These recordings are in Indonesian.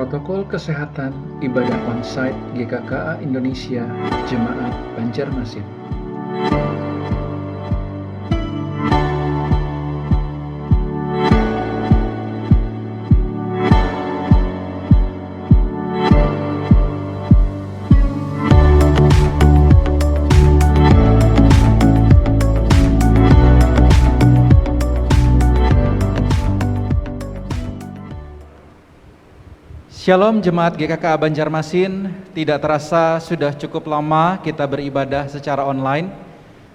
Protokol Kesehatan Ibadah Onsite GKKA Indonesia Jemaat Banjarmasin. Shalom Jemaat GKKA Banjarmasin, tidak terasa sudah cukup lama kita beribadah secara online.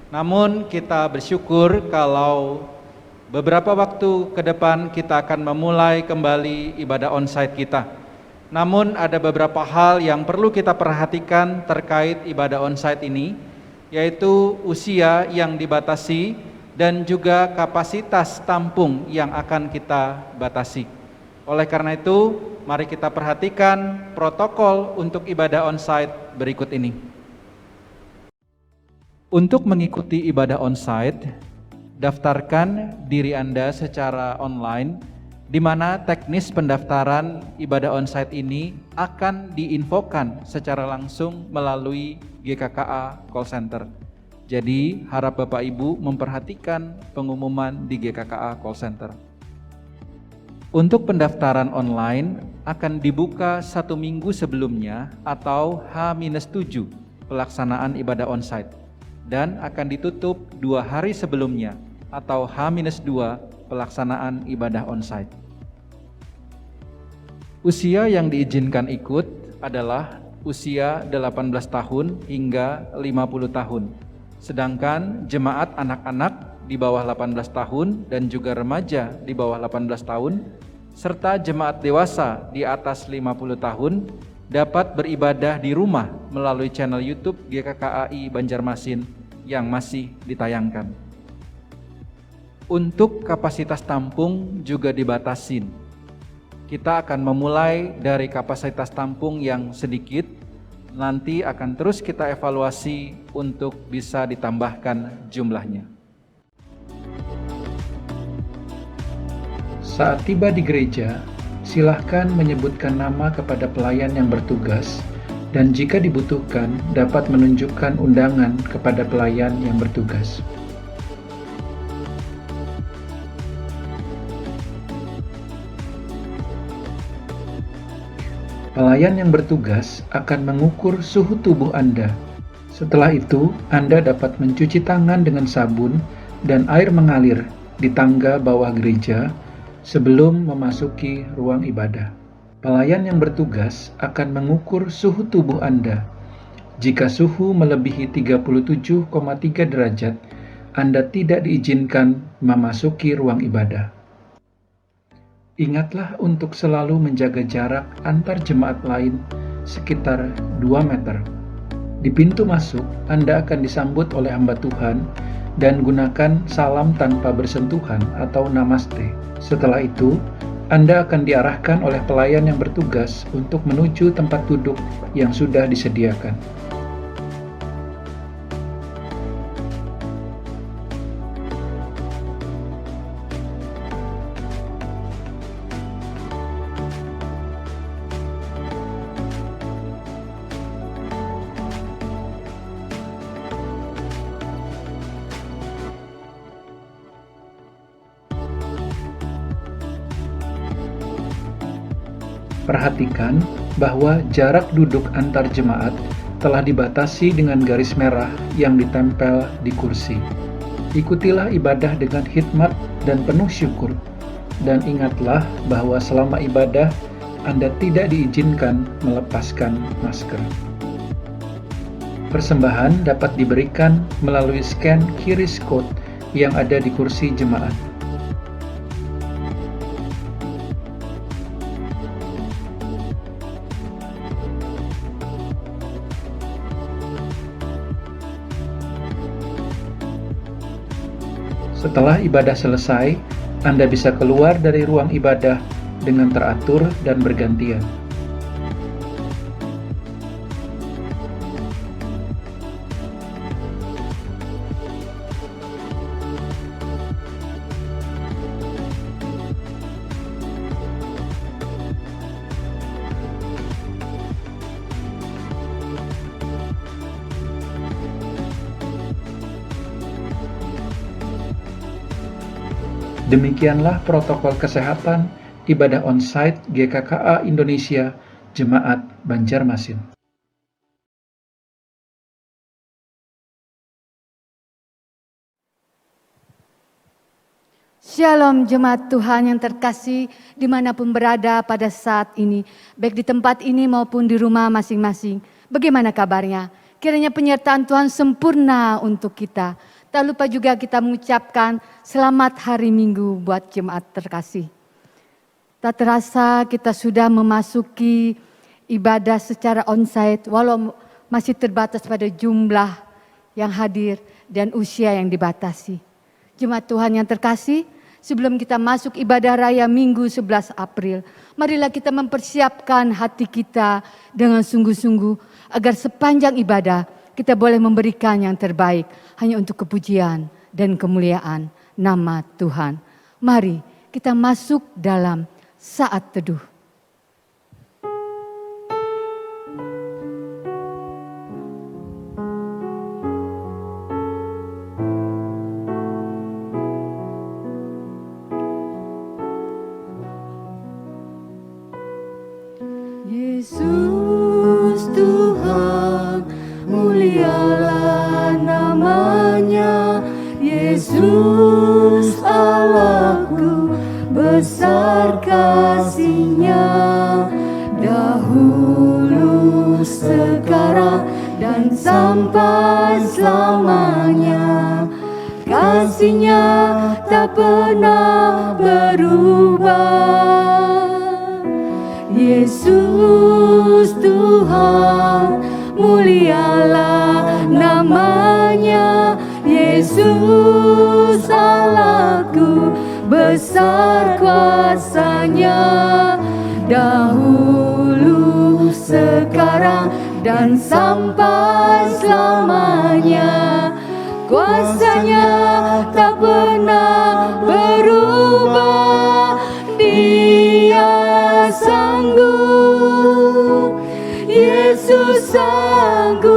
Namun kita bersyukur kalau beberapa waktu ke depan kita akan memulai kembali ibadah onsite kita. Namun ada beberapa hal yang perlu kita perhatikan terkait ibadah onsite ini, yaitu usia yang dibatasi dan juga kapasitas tampung yang akan kita batasi. Oleh karena itu, mari kita perhatikan protokol untuk ibadah onsite berikut ini. Untuk mengikuti ibadah onsite, daftarkan diri Anda secara online, di mana teknis pendaftaran ibadah onsite ini akan diinfokan secara langsung melalui GKKA Call Center. Jadi, harap Bapak Ibu memperhatikan pengumuman di GKKA Call Center. Untuk pendaftaran online akan dibuka 1 minggu sebelumnya atau H-7 pelaksanaan ibadah onsite dan akan ditutup 2 hari sebelumnya atau H-2 pelaksanaan ibadah onsite. Usia yang diizinkan ikut adalah usia 18 tahun hingga 50 tahun. Sedangkan jemaat anak-anak di bawah 18 tahun dan juga remaja di bawah 18 tahun serta jemaat dewasa di atas 50 tahun dapat beribadah di rumah melalui channel YouTube GKKAI Banjarmasin yang masih ditayangkan. Untuk kapasitas tampung juga dibatasin. Kita akan memulai dari kapasitas tampung yang sedikit, nanti akan terus kita evaluasi untuk bisa ditambahkan jumlahnya. Saat tiba di gereja, silahkan menyebutkan nama kepada pelayan yang bertugas dan jika dibutuhkan dapat menunjukkan undangan kepada pelayan yang bertugas. Pelayan yang bertugas akan mengukur suhu tubuh Anda. Setelah itu, Anda dapat mencuci tangan dengan sabun dan air mengalir di tangga bawah gereja sebelum memasuki ruang ibadah. Pelayan yang bertugas akan mengukur suhu tubuh Anda. Jika suhu melebihi 37,3 derajat, Anda tidak diizinkan memasuki ruang ibadah. Ingatlah untuk selalu menjaga jarak antar jemaat lain sekitar 2 meter. Di pintu masuk, Anda akan disambut oleh hamba Tuhan dan gunakan salam tanpa bersentuhan atau namaste. Setelah itu, Anda akan diarahkan oleh pelayan yang bertugas untuk menuju tempat duduk yang sudah disediakan. Perhatikan bahwa jarak duduk antar jemaat telah dibatasi dengan garis merah yang ditempel di kursi. Ikutilah ibadah dengan hikmat dan penuh syukur, dan ingatlah bahwa selama ibadah Anda tidak diizinkan melepaskan masker. Persembahan dapat diberikan melalui scan QRIS code yang ada di kursi jemaat. Setelah ibadah selesai, Anda bisa keluar dari ruang ibadah dengan teratur dan bergantian. Demikianlah protokol kesehatan ibadah onsite GKKA Indonesia Jemaat Banjarmasin. Shalom jemaat Tuhan yang terkasih dimanapun berada pada saat ini, baik di tempat ini maupun di rumah masing-masing. Bagaimana kabarnya? Kiranya penyertaan Tuhan sempurna untuk kita. Tak lupa juga kita mengucapkan selamat hari Minggu buat jemaat terkasih. Tak terasa kita sudah memasuki ibadah secara onsite walau masih terbatas pada jumlah yang hadir dan usia yang dibatasi. Jemaat Tuhan yang terkasih, sebelum kita masuk ibadah raya Minggu 11 April, marilah kita mempersiapkan hati kita dengan sungguh-sungguh agar sepanjang ibadah kita boleh memberikan yang terbaik hanya untuk kepujian dan kemuliaan nama Tuhan. Mari kita masuk dalam saat teduh. Yesus Tuhan, mulialah namanya. Yesus Allahku, besar kasih-Nya. Dahulu, sekarang, dan sampai selamanya. Kasih-Nya tak pernah berubah. Yesus Tuhan, mulialah namanya. Yesus Allahku, besar kuasa-Nya. Dahulu, sekarang, dan sampai selamanya. Kuasa-Nya tak pernah berubah. Dia sanggup, Yesus sanggup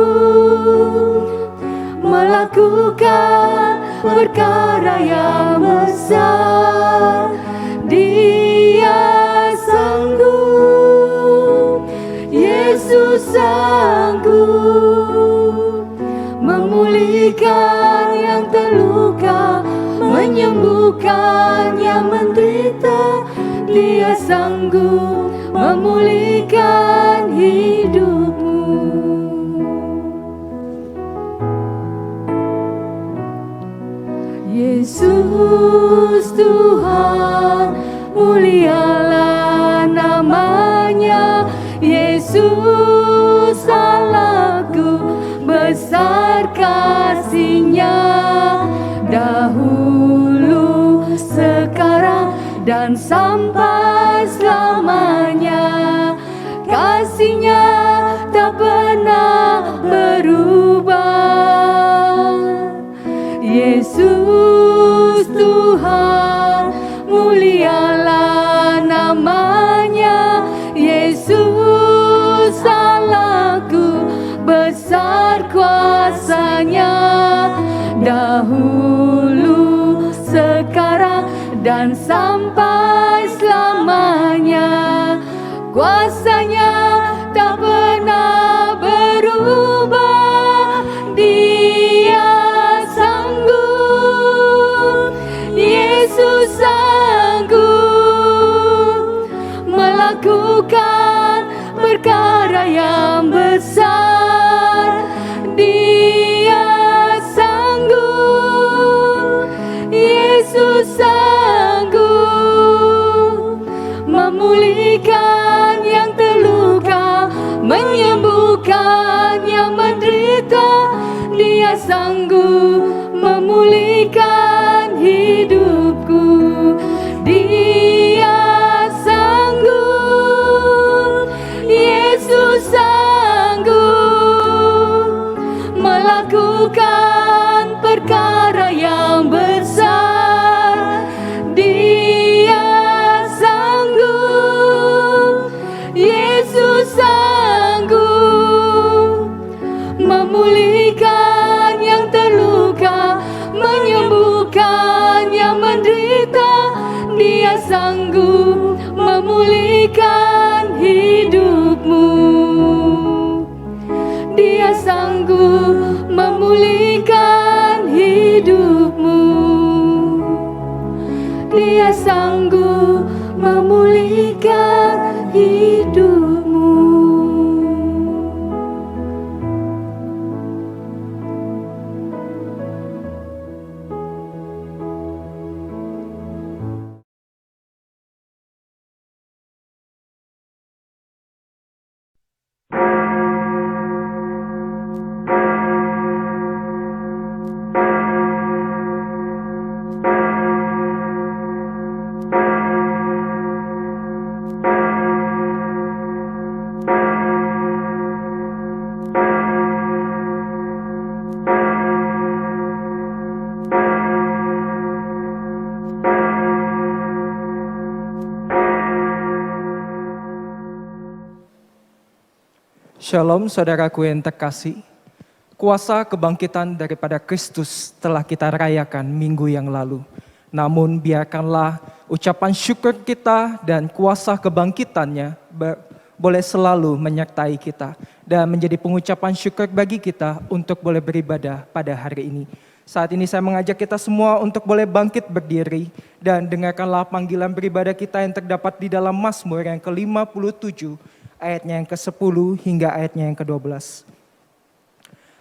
melakukan perkara yang besar. Dia sanggup, Yesus sanggup memulihkan yang terluka, menyembuhkan yang menderita. Dia sanggup memulihkan hidupmu. Yesus Tuhan, mulialah namanya. Yesus Allahku, besar kasih-Nya. Dahulu, sekarang, dan sampai selamanya. Kasih-Nya tak pernah berubah. Yesus Tuhan, mulialah namanya. Yesus Allahku, besar kuasa-Nya. Dahulu, sekarang, dan sampai selamanya. Kuasa-Nya tak pernah berubah. Dia sanggup, Yesus sanggup melakukan perkara yang besar. Dia sanggup, Yesus sanggup memulihkan yang terluka, Dia sanggup memulihkan hidupmu. Dia sanggup memulihkan hidupmu. Dia sanggup memulihkan hidupmu. Shalom saudaraku yang terkasih, kuasa kebangkitan daripada Kristus telah kita rayakan minggu yang lalu. Namun biarkanlah ucapan syukur kita dan kuasa kebangkitannya boleh selalu menyertai kita dan menjadi pengucapan syukur bagi kita untuk boleh beribadah pada hari ini. Saat ini saya mengajak kita semua untuk boleh bangkit berdiri dan dengarkanlah panggilan beribadah kita yang terdapat di dalam Mazmur yang ke-57, ayatnya yang ke-10 hingga ayatnya yang ke-12.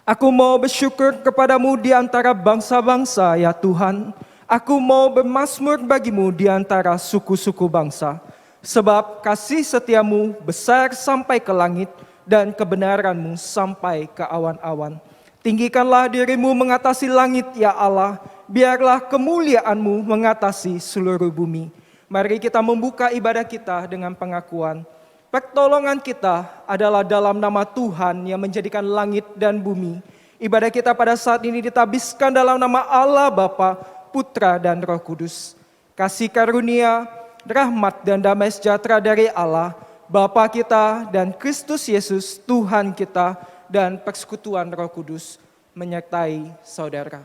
Aku mau bersyukur kepadamu di antara bangsa-bangsa, ya Tuhan. Aku mau bermazmur bagimu di antara suku-suku bangsa. Sebab kasih setiamu besar sampai ke langit dan kebenaranmu sampai ke awan-awan. Tinggikanlah dirimu mengatasi langit, ya Allah. Biarlah kemuliaanmu mengatasi seluruh bumi. Mari kita membuka ibadah kita dengan pengakuan. Pertolongan kita adalah dalam nama Tuhan yang menjadikan langit dan bumi. Ibadah kita pada saat ini ditabiskan dalam nama Allah Bapa, Putra dan Roh Kudus. Kasih karunia, rahmat dan damai sejahtera dari Allah, Bapa kita dan Kristus Yesus Tuhan kita dan persekutuan Roh Kudus menyertai saudara.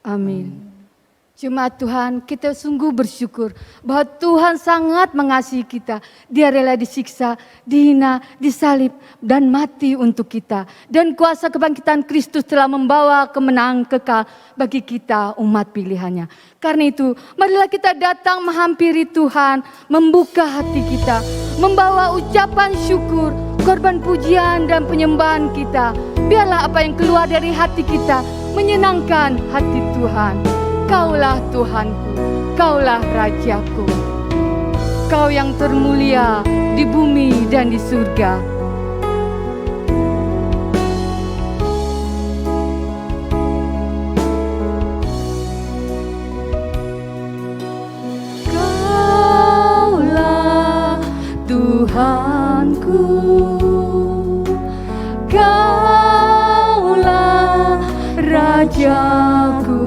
Amin. Jemaat Tuhan, kita sungguh bersyukur bahwa Tuhan sangat mengasihi kita. Dia rela disiksa, dihina, disalib, dan mati untuk kita. Dan kuasa kebangkitan Kristus telah membawa kemenangan kekal bagi kita umat pilihannya. Karena itu, marilah kita datang menghampiri Tuhan, membuka hati kita, membawa ucapan syukur, korban pujian dan penyembahan kita. Biarlah apa yang keluar dari hati kita menyenangkan hati Tuhan. Kaulah Tuhanku, Kaulah Rajaku. Kau yang termulia di bumi dan di surga. Kaulah Tuhanku, Kaulah Rajaku.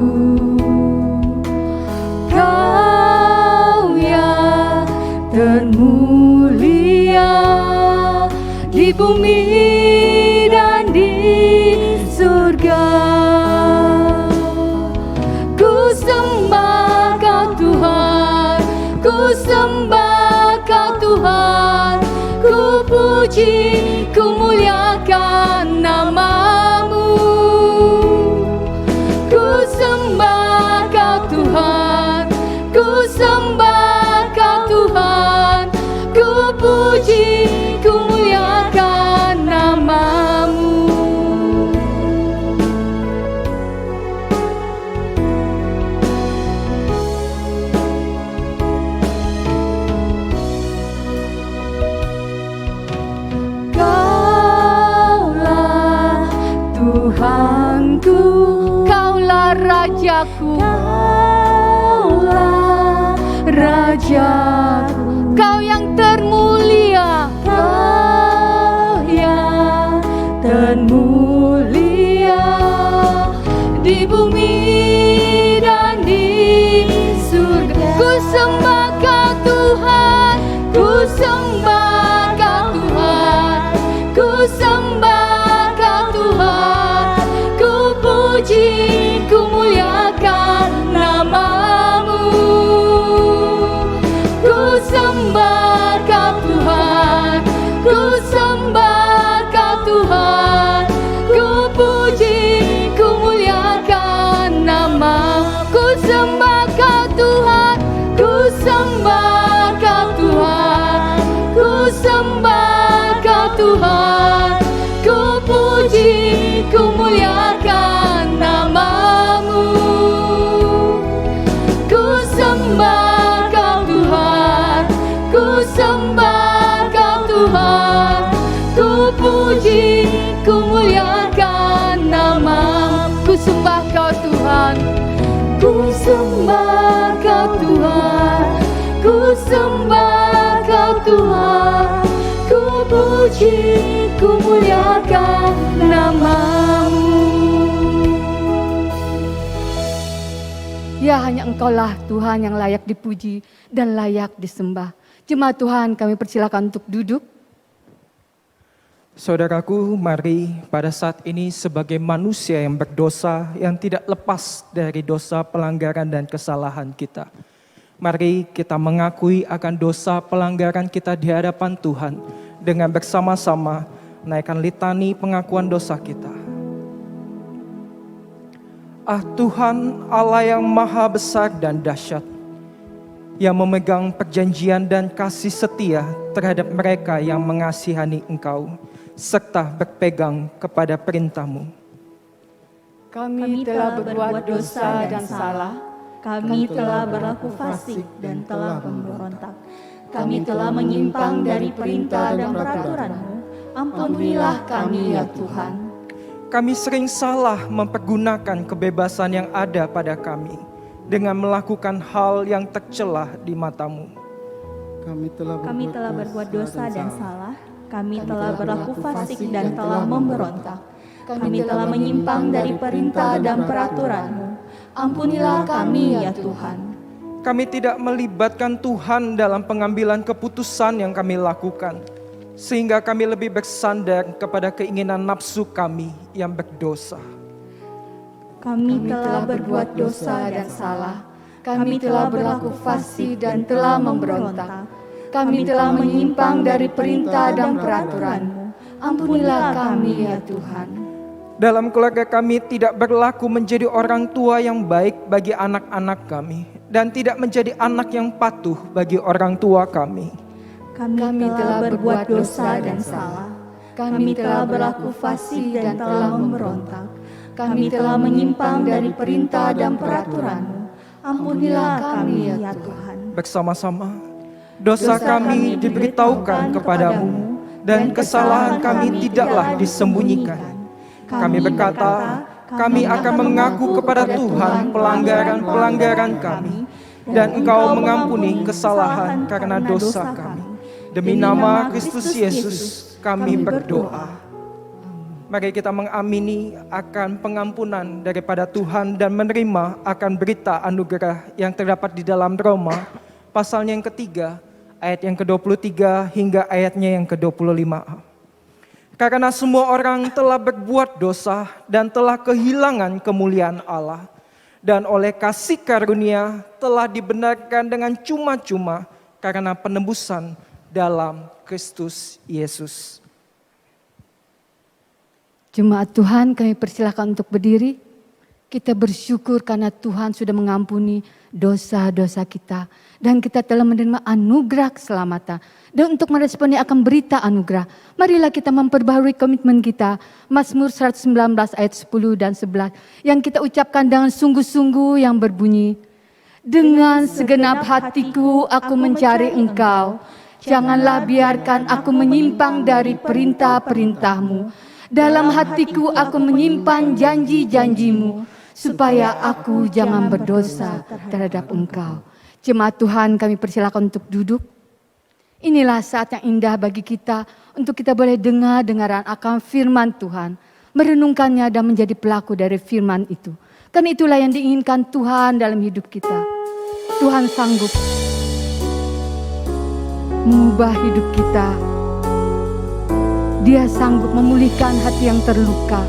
Termulia di bumi dan di surga. Ku sembah Kau Tuhan, ku sembah Kau Tuhan, ku puji, ku muliakan nama-Mu. Ku sembah Kau Tuhan, ku sembah Tuhan, ku puji, ku muliakan nama-Mu. Kaulah Tuhanku, Kaulah Rajaku, Kaulah Rajaku. Kau yang termulia, Kau yang termulia di bumi dan di surga. Ku sembah Kau Tuhan, ku sembah Kau Tuhan, ku sembah Kau Tuhan, ku puji, ku muliakan nama-Mu. sembah Kau Tuhan, ku sembah Kau Tuhan, ku puji, ku muliakan nama-Mu. Ya, hanya Engkaulah Tuhan yang layak dipuji dan layak disembah. Jemaat Tuhan, kami persilakan untuk duduk. Saudaraku, mari pada saat ini sebagai manusia yang berdosa, yang tidak lepas dari dosa, pelanggaran, dan kesalahan kita. Mari kita mengakui akan dosa pelanggaran kita di hadapan Tuhan dengan bersama-sama naikkan litani pengakuan dosa kita. Ah Tuhan, Allah yang maha besar dan dahsyat, yang memegang perjanjian dan kasih setia terhadap mereka yang mengasihani Engkau, serta berpegang kepada perintah-Mu. Kami telah berbuat dosa dan salah, kami telah berlaku fasik dan telah memberontak. Kami telah menyimpang dari perintah dan peraturan-Mu. Ampunilah kami ya Tuhan. Kami sering salah mempergunakan kebebasan yang ada pada kami dengan melakukan hal yang tercelah di mata-Mu. Kami telah berbuat dosa dan salah. Kami telah berlaku fasik dan telah memberontak. Kami telah menyimpang dari perintah dan peraturan-Mu. Ampunilah kami ya Tuhan. Kami tidak melibatkan Tuhan dalam pengambilan keputusan yang kami lakukan, sehingga kami lebih bersandar kepada keinginan nafsu kami yang berdosa. Kami telah berbuat dosa dan salah. kami telah berlaku fasik dan telah memberontak. Kami telah menyimpang dari perintah dan peraturan-Mu. Ampunilah kami ya Tuhan. Dalam keluarga kami tidak berlaku menjadi orang tua yang baik bagi anak-anak kami, dan tidak menjadi anak yang patuh bagi orang tua kami. Kami telah berbuat dosa dan salah. Kami telah berlaku fasik dan telah memberontak. Kami telah menyimpang dari perintah dan peraturan-Mu. Ampunilah kami ya Tuhan. Bersama-sama, dosa kami diberitahukan kepadamu, dan kesalahan kami tidaklah disembunyikan. Kami berkata, kami akan mengaku kepada Tuhan pelanggaran-pelanggaran kami, dan Engkau mengampuni kesalahan karena dosa kami. Demi nama Kristus Yesus, kami berdoa. Mari kita mengamini akan pengampunan daripada Tuhan dan menerima akan berita anugerah yang terdapat di dalam Roma, pasalnya yang ketiga, ayat yang ke-23 hingga ayatnya yang ke-25. Karena semua orang telah berbuat dosa dan telah kehilangan kemuliaan Allah, dan oleh kasih karunia telah dibenarkan dengan cuma-cuma karena penebusan dalam Kristus Yesus. Jemaat Tuhan, kami persilakan untuk berdiri. Kita bersyukur karena Tuhan sudah mengampuni dosa-dosa kita. Dan kita telah menerima anugerah keselamatan. Dan untuk meresponi akan berita anugerah, marilah kita memperbaharui komitmen kita. Mazmur 119 ayat 10 dan 11. Yang kita ucapkan dengan sungguh-sungguh yang berbunyi. Dengan segenap hatiku aku mencari Engkau. Janganlah biarkan aku menyimpang dari perintah-perintah-Mu. Dalam hatiku aku menyimpan janji-janji-Mu, supaya aku jangan berdosa terhadap Engkau. Jemaat Tuhan, kami persilakan untuk duduk. Inilah saat yang indah bagi kita untuk kita boleh dengar-dengaran akan firman Tuhan, merenungkannya dan menjadi pelaku dari firman itu. Karena itulah yang diinginkan Tuhan dalam hidup kita. Tuhan sanggup mengubah hidup kita. Dia sanggup memulihkan hati yang terluka.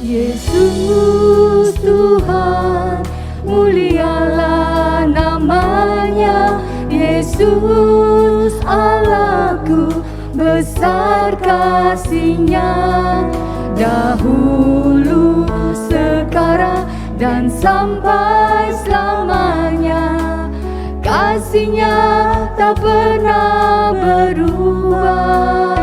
Yesus Tuhan, mulialah namanya. Yesus Allahku, besar kasih-Nya. Dahulu, sekarang, dan sampai selamanya. Kasih-Nya tak pernah berubah.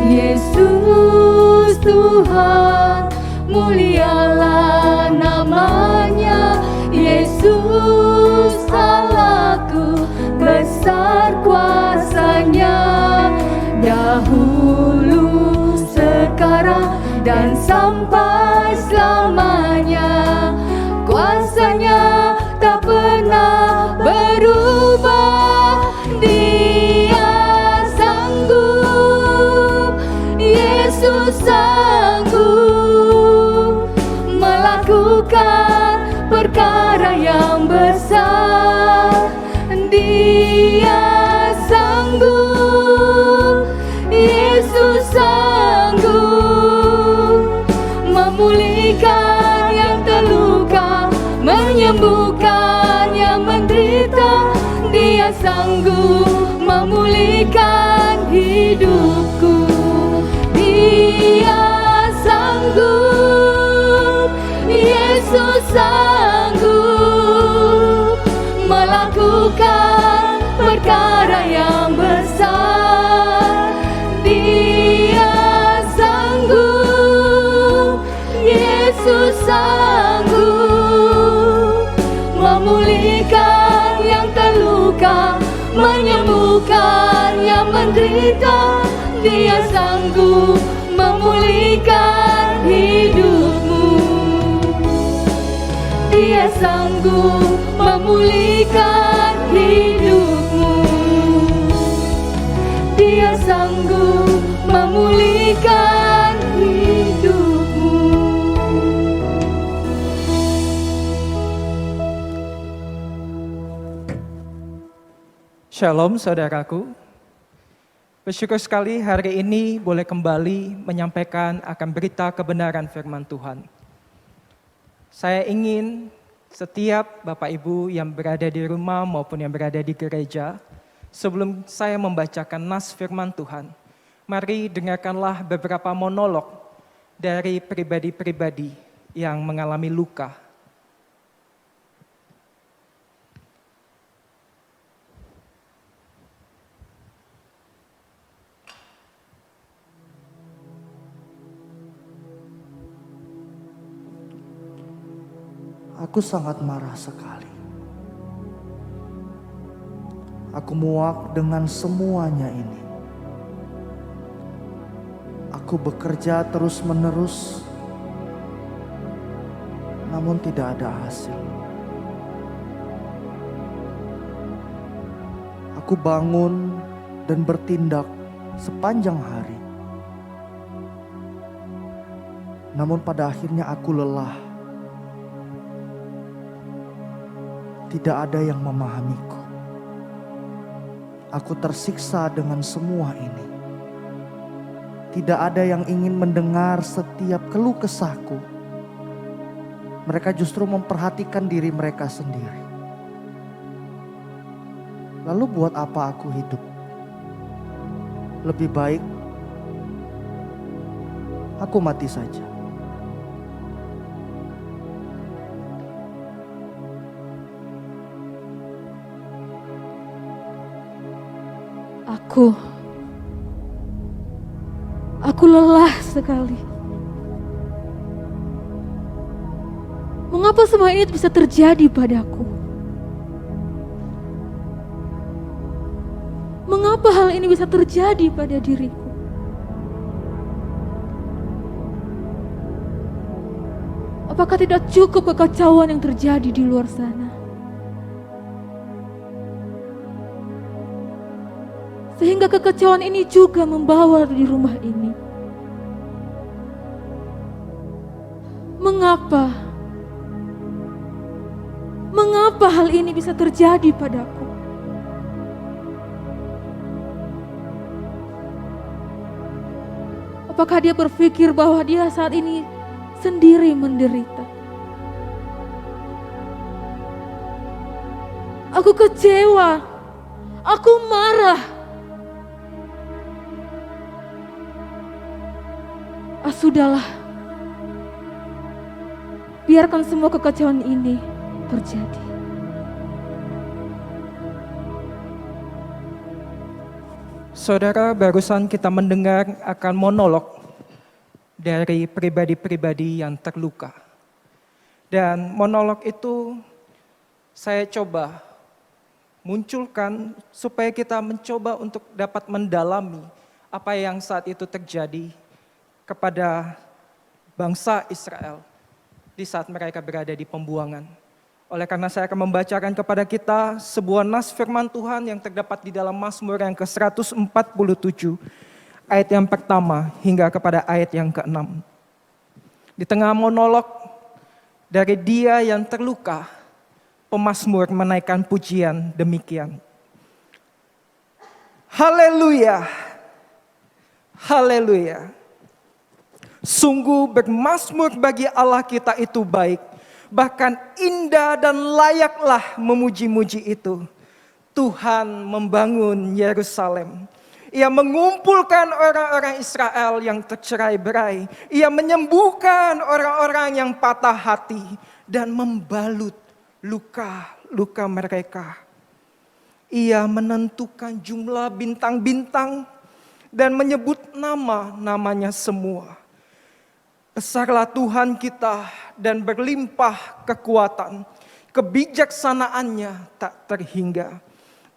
Yesus Tuhan, mulialah namanya. Yesus Allahku, besar kuasa-Nya. Dahulu, sekarang, dan sampai selamanya. Kuasanya tak pernah berubah. Dia sanggup, Yesus sanggup melakukan perkara yang besar. Dia sanggup, Yesus sanggup memulihkan yang terluka, menyembuhkan yang menderita. Dia sanggup memulihkan hidupku. Dia sanggup, Yesus sanggup melakukan perkara yang besar. Dia sanggup, Yesus sanggup memulihkan yang terluka, menyembuhkan yang menderita. Dia sanggup memulihkan hidupmu. Dia sanggup memulihkan hidupmu. Dia sanggup memulihkan hidupmu. Shalom saudaraku. Bersyukur sekali hari ini boleh kembali menyampaikan akan berita kebenaran firman Tuhan. Saya ingin setiap Bapak Ibu yang berada di rumah maupun yang berada di gereja, sebelum saya membacakan nas firman Tuhan, mari dengarkanlah beberapa monolog dari pribadi-pribadi yang mengalami luka. Aku sangat marah sekali. Aku muak dengan semuanya ini. Aku bekerja terus-menerus, namun tidak ada hasil. Aku bangun dan bertindak sepanjang hari, namun pada akhirnya aku lelah. Tidak ada yang memahamiku. Aku tersiksa dengan semua ini. Tidak ada yang ingin mendengar setiap keluh kesahku. Mereka justru memperhatikan diri mereka sendiri. Lalu buat apa aku hidup? Lebih baik aku mati saja. Aku lelah sekali. Mengapa semua ini bisa terjadi padaku? Mengapa hal ini bisa terjadi pada diriku? Apakah tidak cukup kekacauan yang terjadi di luar sana? Sehingga kekacauan ini juga membawa di rumah ini. Mengapa? Mengapa hal ini bisa terjadi padaku? Apakah dia berpikir bahwa dia saat ini sendiri menderita? Aku kecewa. Aku marah. Sudahlah, biarkan semua kekacauan ini terjadi. Saudara, barusan kita mendengar akan monolog dari pribadi-pribadi yang terluka. Dan monolog itu saya coba munculkan supaya kita mencoba untuk dapat mendalami apa yang saat itu terjadi kepada bangsa Israel di saat mereka berada di pembuangan. Oleh karena saya akan membacakan kepada kita sebuah nas firman Tuhan yang terdapat di dalam Mazmur yang ke-147, ayat yang pertama hingga kepada ayat yang ke-6. Di tengah monolog dari dia yang terluka, pemazmur menaikkan pujian demikian. Haleluya, haleluya. Sungguh bermazmur bagi Allah kita itu baik, bahkan indah dan layaklah memuji-muji itu. Tuhan membangun Yerusalem. Ia mengumpulkan orang-orang Israel yang tercerai-berai. Ia menyembuhkan orang-orang yang patah hati dan membalut luka-luka mereka. Ia menentukan jumlah bintang-bintang dan menyebut nama-namanya semua. Besarlah Tuhan kita dan berlimpah kekuatan. Kebijaksanaannya tak terhingga.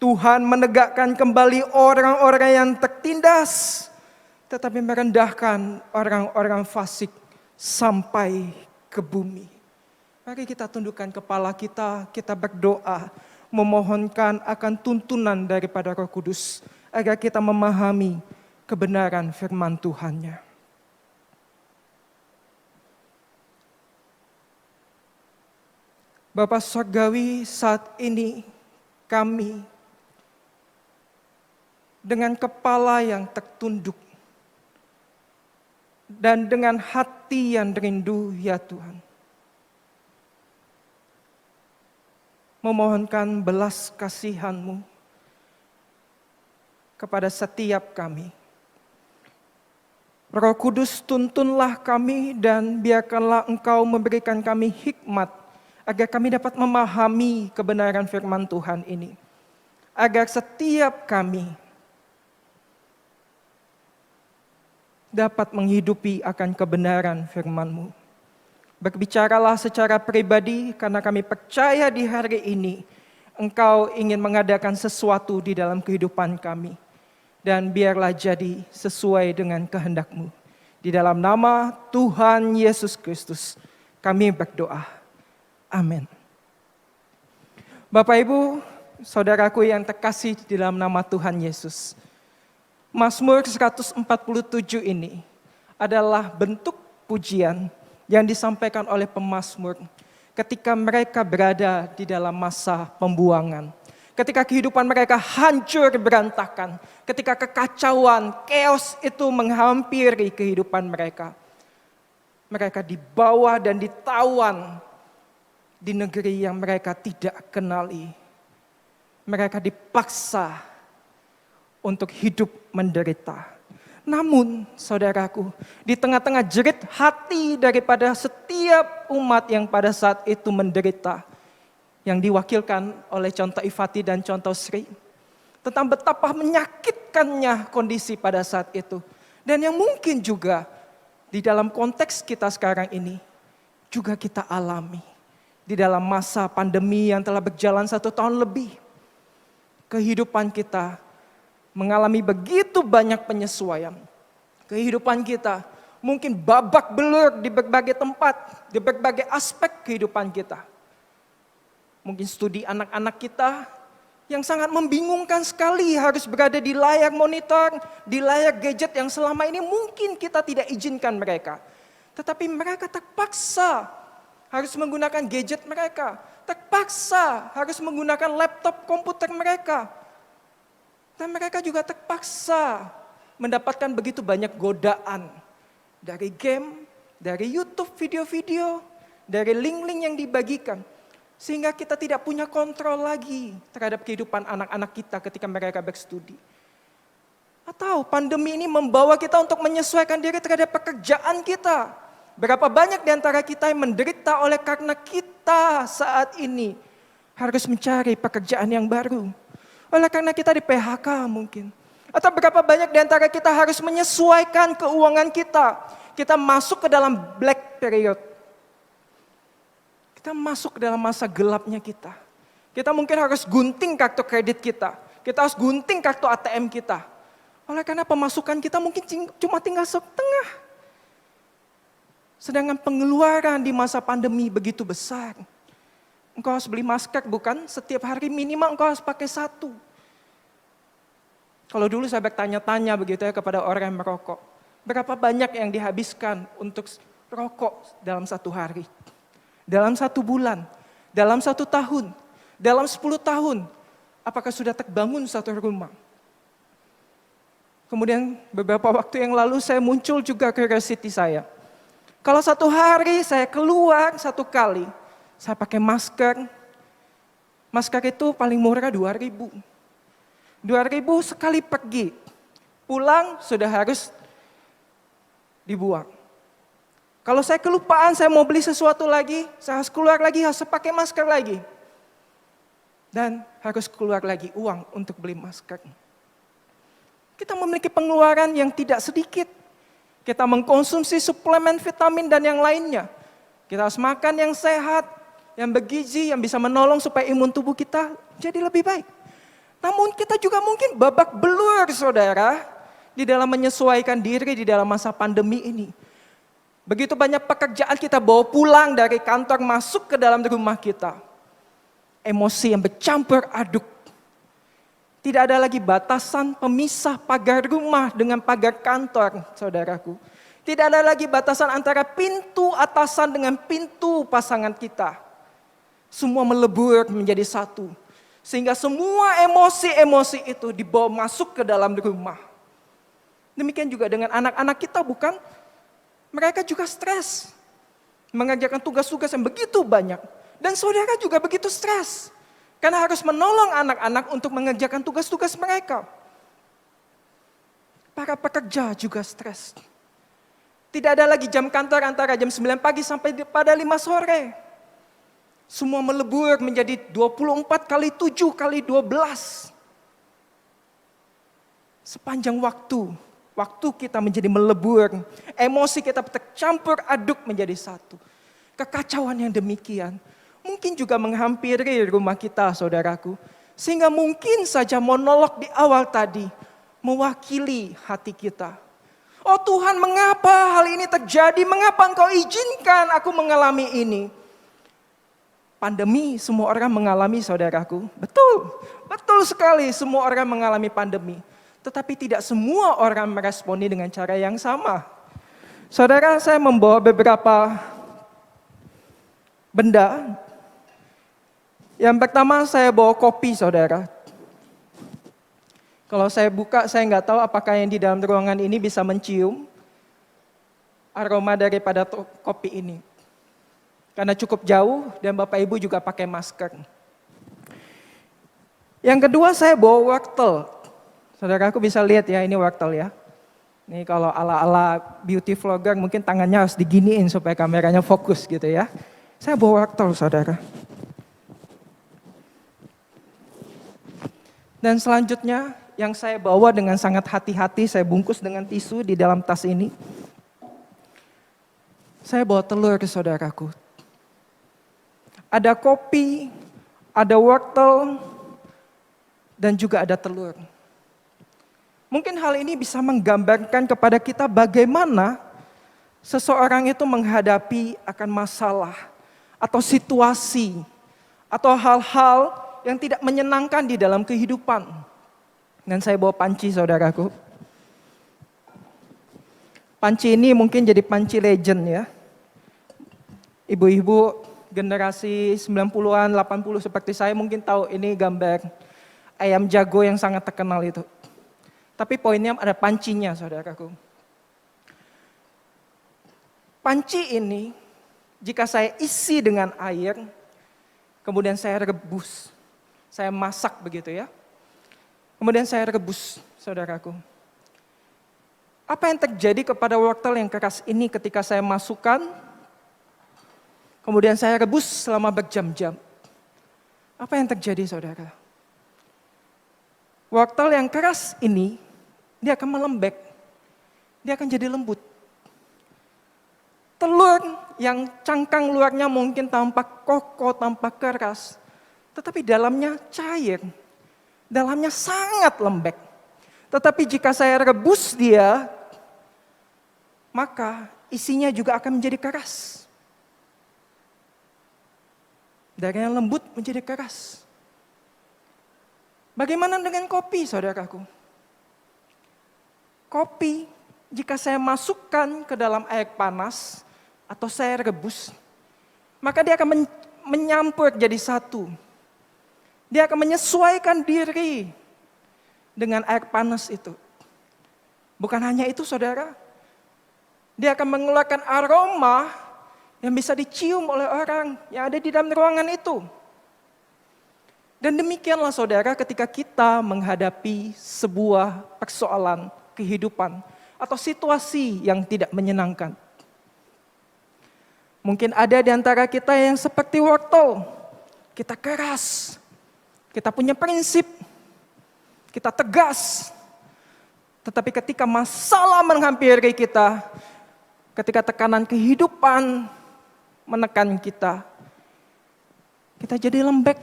Tuhan menegakkan kembali orang-orang yang tertindas, tetapi merendahkan orang-orang fasik sampai ke bumi. Mari kita tundukkan kepala kita, kita berdoa, memohonkan akan tuntunan daripada Roh Kudus, agar kita memahami kebenaran firman Tuhan-Nya. Bapa Surgawi, saat ini kami dengan kepala yang tertunduk dan dengan hati yang rindu, ya Tuhan, memohonkan belas kasihan-Mu kepada setiap kami. Roh Kudus, tuntunlah kami dan biarkanlah Engkau memberikan kami hikmat agar kami dapat memahami kebenaran firman Tuhan ini. Agar setiap kami dapat menghidupi akan kebenaran firman-Mu. Berbicaralah secara pribadi karena kami percaya di hari ini Engkau ingin mengadakan sesuatu di dalam kehidupan kami. Dan biarlah jadi sesuai dengan kehendak-Mu. Di dalam nama Tuhan Yesus Kristus kami berdoa. Amin. Bapak Ibu, saudaraku yang terkasih di dalam nama Tuhan Yesus. Mazmur 147 ini adalah bentuk pujian yang disampaikan oleh pemazmur ketika mereka berada di dalam masa pembuangan. Ketika kehidupan mereka hancur berantakan, ketika kekacauan, chaos itu menghampiri kehidupan mereka. Mereka dibawa dan ditawan di negeri yang mereka tidak kenali. Mereka dipaksa untuk hidup menderita. Namun, saudaraku, di tengah-tengah jerit hati daripada setiap umat yang pada saat itu menderita, yang diwakilkan oleh contoh Ifati dan contoh Sri, tentang betapa menyakitkannya kondisi pada saat itu. Dan yang mungkin juga di dalam konteks kita sekarang ini, juga kita alami. Di dalam masa pandemi yang telah berjalan 1 tahun lebih, kehidupan kita mengalami begitu banyak penyesuaian. Kehidupan kita mungkin babak belur di berbagai tempat, di berbagai aspek kehidupan kita. Mungkin studi anak-anak kita yang sangat membingungkan sekali harus berada di layar monitor, di layar gadget yang selama ini mungkin kita tidak izinkan mereka. Tetapi mereka terpaksa harus menggunakan gadget mereka, terpaksa harus menggunakan laptop komputer mereka. Dan mereka juga terpaksa mendapatkan begitu banyak godaan dari game, dari YouTube video-video, dari link-link yang dibagikan. Sehingga kita tidak punya kontrol lagi terhadap kehidupan anak-anak kita ketika mereka berstudi. Atau pandemi ini membawa kita untuk menyesuaikan diri terhadap pekerjaan kita. Berapa banyak di antara kita yang menderita oleh karena kita saat ini harus mencari pekerjaan yang baru. Oleh karena kita di PHK mungkin. Atau berapa banyak di antara kita harus menyesuaikan keuangan kita. Kita masuk ke dalam black period. Kita masuk ke dalam masa gelapnya kita. Kita mungkin harus gunting kartu kredit kita. Kita harus gunting kartu ATM kita. Oleh karena pemasukan kita mungkin cuma tinggal setengah. Sedangkan pengeluaran di masa pandemi begitu besar. Engkau harus beli masker, bukan? Setiap hari minimal engkau harus pakai 1. Kalau dulu saya bertanya-tanya begitu ya kepada orang yang merokok. Berapa banyak yang dihabiskan untuk rokok dalam 1 hari? Dalam 1 bulan? Dalam 1 tahun? Dalam 10 tahun? Apakah sudah terbangun satu rumah? Kemudian beberapa waktu yang lalu saya muncul juga curiosity saya. Kalau 1 hari saya keluar 1 kali, saya pakai masker. Masker itu paling murah 2.000. 2.000 sekali pergi. Pulang sudah harus dibuang. Kalau saya kelupaan, saya mau beli sesuatu lagi, saya harus keluar lagi, harus pakai masker lagi. Dan harus keluar lagi uang untuk beli masker. Kita memiliki pengeluaran yang tidak sedikit. Kita mengkonsumsi suplemen vitamin dan yang lainnya. Kita harus makan yang sehat, yang bergizi, yang bisa menolong supaya imun tubuh kita jadi lebih baik. Namun kita juga mungkin babak belur, saudara, di dalam menyesuaikan diri di dalam masa pandemi ini. Begitu banyak pekerjaan kita bawa pulang dari kantor masuk ke dalam rumah kita. Emosi yang bercampur aduk. Tidak ada lagi batasan pemisah pagar rumah dengan pagar kantor, saudaraku. Tidak ada lagi batasan antara pintu atasan dengan pintu pasangan kita. Semua melebur menjadi satu. Sehingga semua emosi-emosi itu dibawa masuk ke dalam rumah. Demikian juga dengan anak-anak kita, bukan? Mereka juga stres. Mengerjakan tugas-tugas yang begitu banyak. Dan saudara juga begitu stres. Karena harus menolong anak-anak untuk mengerjakan tugas-tugas mereka. Para pekerja juga stres. Tidak ada lagi jam kantor antara jam 9 pagi sampai pada 5 sore. Semua melebur menjadi 24 kali 7 kali 12. Sepanjang waktu kita menjadi melebur. Emosi kita tercampur aduk menjadi satu. Kekacauan yang demikian mungkin juga menghampiri rumah kita, saudaraku. Sehingga mungkin saja monolog di awal tadi mewakili hati kita. Oh Tuhan, mengapa hal ini terjadi? Mengapa Engkau izinkan aku mengalami ini? Pandemi semua orang mengalami, saudaraku. Betul sekali semua orang mengalami pandemi. Tetapi tidak semua orang meresponi dengan cara yang sama. Saudara, saya membawa beberapa benda. Yang pertama saya bawa kopi, saudara. Kalau saya buka, saya nggak tahu apakah yang di dalam ruangan ini bisa mencium aroma daripada kopi ini. Karena cukup jauh dan Bapak Ibu juga pakai masker. Yang kedua saya bawa wortel. Saudara, aku bisa lihat ya, ini wortel ya. Ini kalau ala-ala beauty vlogger mungkin tangannya harus diginiin supaya kameranya fokus gitu ya. Saya bawa wortel, saudara. Dan selanjutnya yang saya bawa dengan sangat hati-hati, saya bungkus dengan tisu di dalam tas ini. Saya bawa telur, saudaraku. Ada kopi, ada wortel, dan juga ada telur. Mungkin hal ini bisa menggambarkan kepada kita bagaimana seseorang itu menghadapi akan masalah atau situasi atau hal-hal yang tidak menyenangkan di dalam kehidupan. Dan saya bawa panci, saudaraku. Panci ini mungkin jadi panci legend ya. Ibu-ibu generasi 90-an, 80 seperti saya mungkin tahu ini gambar ayam jago yang sangat terkenal itu. Tapi poinnya ada pancinya, saudaraku. Panci ini jika saya isi dengan air, kemudian saya rebus. Saya masak begitu ya. Kemudian saya rebus, saudaraku. Apa yang terjadi kepada wortel yang keras ini ketika saya masukkan, kemudian saya rebus selama berjam-jam. Apa yang terjadi, saudara? Wortel yang keras ini, dia akan melembek. Dia akan jadi lembut. Telur yang cangkang luarnya mungkin tampak kokoh, tampak keras. Tetapi dalamnya cair, dalamnya sangat lembek. Tetapi jika saya rebus dia, maka isinya juga akan menjadi keras. Dari yang lembut menjadi keras. Bagaimana dengan kopi, saudaraku? Kopi, jika saya masukkan ke dalam air panas atau saya rebus, maka dia akan menyampur jadi satu. Dia akan menyesuaikan diri dengan air panas itu. Bukan hanya itu, saudara. Dia akan mengeluarkan aroma yang bisa dicium oleh orang yang ada di dalam ruangan itu. Dan demikianlah saudara, ketika kita menghadapi sebuah persoalan kehidupan atau situasi yang tidak menyenangkan. Mungkin ada di antara kita yang seperti wortel. Kita keras, kita punya prinsip, kita tegas. Tetapi ketika masalah menghampiri kita, ketika tekanan kehidupan menekan kita, kita jadi lembek.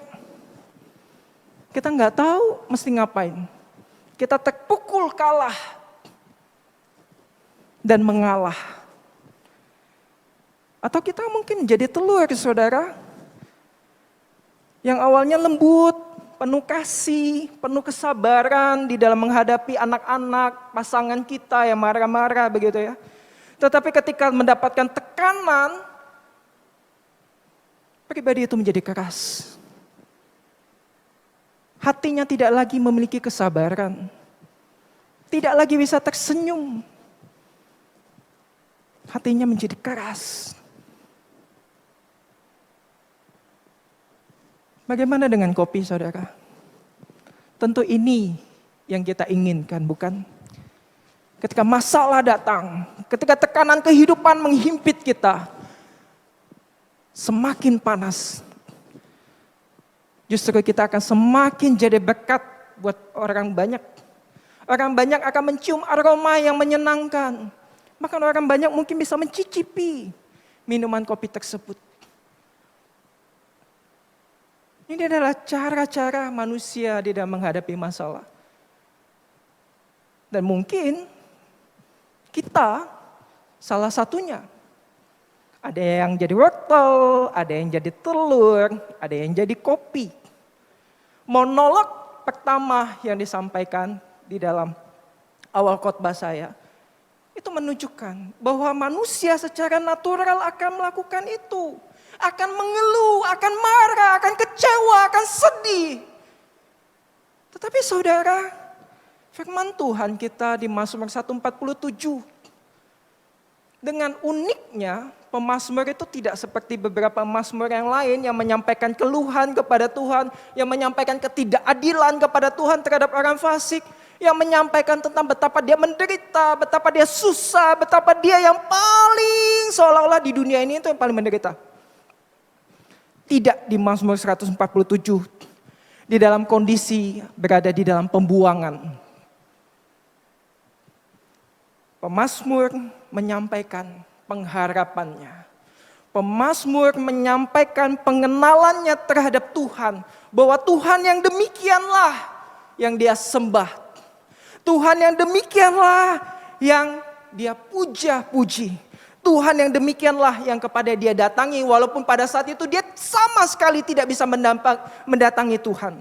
Kita nggak tahu mesti ngapain. Kita terpukul kalah dan mengalah. Atau kita mungkin jadi telur, saudara, yang awalnya lembut, penuh kasih, penuh kesabaran di dalam menghadapi anak-anak, pasangan kita yang marah-marah begitu ya. Tetapi ketika mendapatkan tekanan, pribadi itu menjadi keras. Hatinya tidak lagi memiliki kesabaran. Tidak lagi bisa tersenyum. Hatinya menjadi keras. Bagaimana dengan kopi, saudara? Tentu ini yang kita inginkan, bukan? Ketika masalah datang, ketika tekanan kehidupan menghimpit kita, semakin panas. Justru kita akan semakin jadi berkat buat orang banyak. Orang banyak akan mencium aroma yang menyenangkan. Bahkan orang banyak mungkin bisa mencicipi minuman kopi tersebut. Ini adalah cara-cara manusia di dalam menghadapi masalah. Dan mungkin kita salah satunya. Ada yang jadi wortel, ada yang jadi telur, ada yang jadi kopi. Monolog pertama yang disampaikan di dalam awal khotbah saya, itu menunjukkan bahwa manusia secara natural akan melakukan itu. Akan mengeluh, akan marah, akan kecewa, akan sedih. Tetapi saudara, firman Tuhan kita di Mazmur 147, dengan uniknya, pemazmur itu tidak seperti beberapa mazmur yang lain yang menyampaikan keluhan kepada Tuhan, yang menyampaikan ketidakadilan kepada Tuhan terhadap orang fasik, yang menyampaikan tentang betapa dia menderita, betapa dia susah, betapa dia yang paling seolah-olah di dunia ini itu yang paling menderita. Tidak di Mazmur 147, di dalam kondisi berada di dalam pembuangan. Pemazmur menyampaikan pengharapannya. Pemazmur menyampaikan pengenalannya terhadap Tuhan. Bahwa Tuhan yang demikianlah yang dia sembah. Tuhan yang demikianlah yang dia puja-puji. Tuhan yang demikianlah yang kepada dia datangi. Walaupun pada saat itu dia sama sekali tidak bisa mendatangi Tuhan.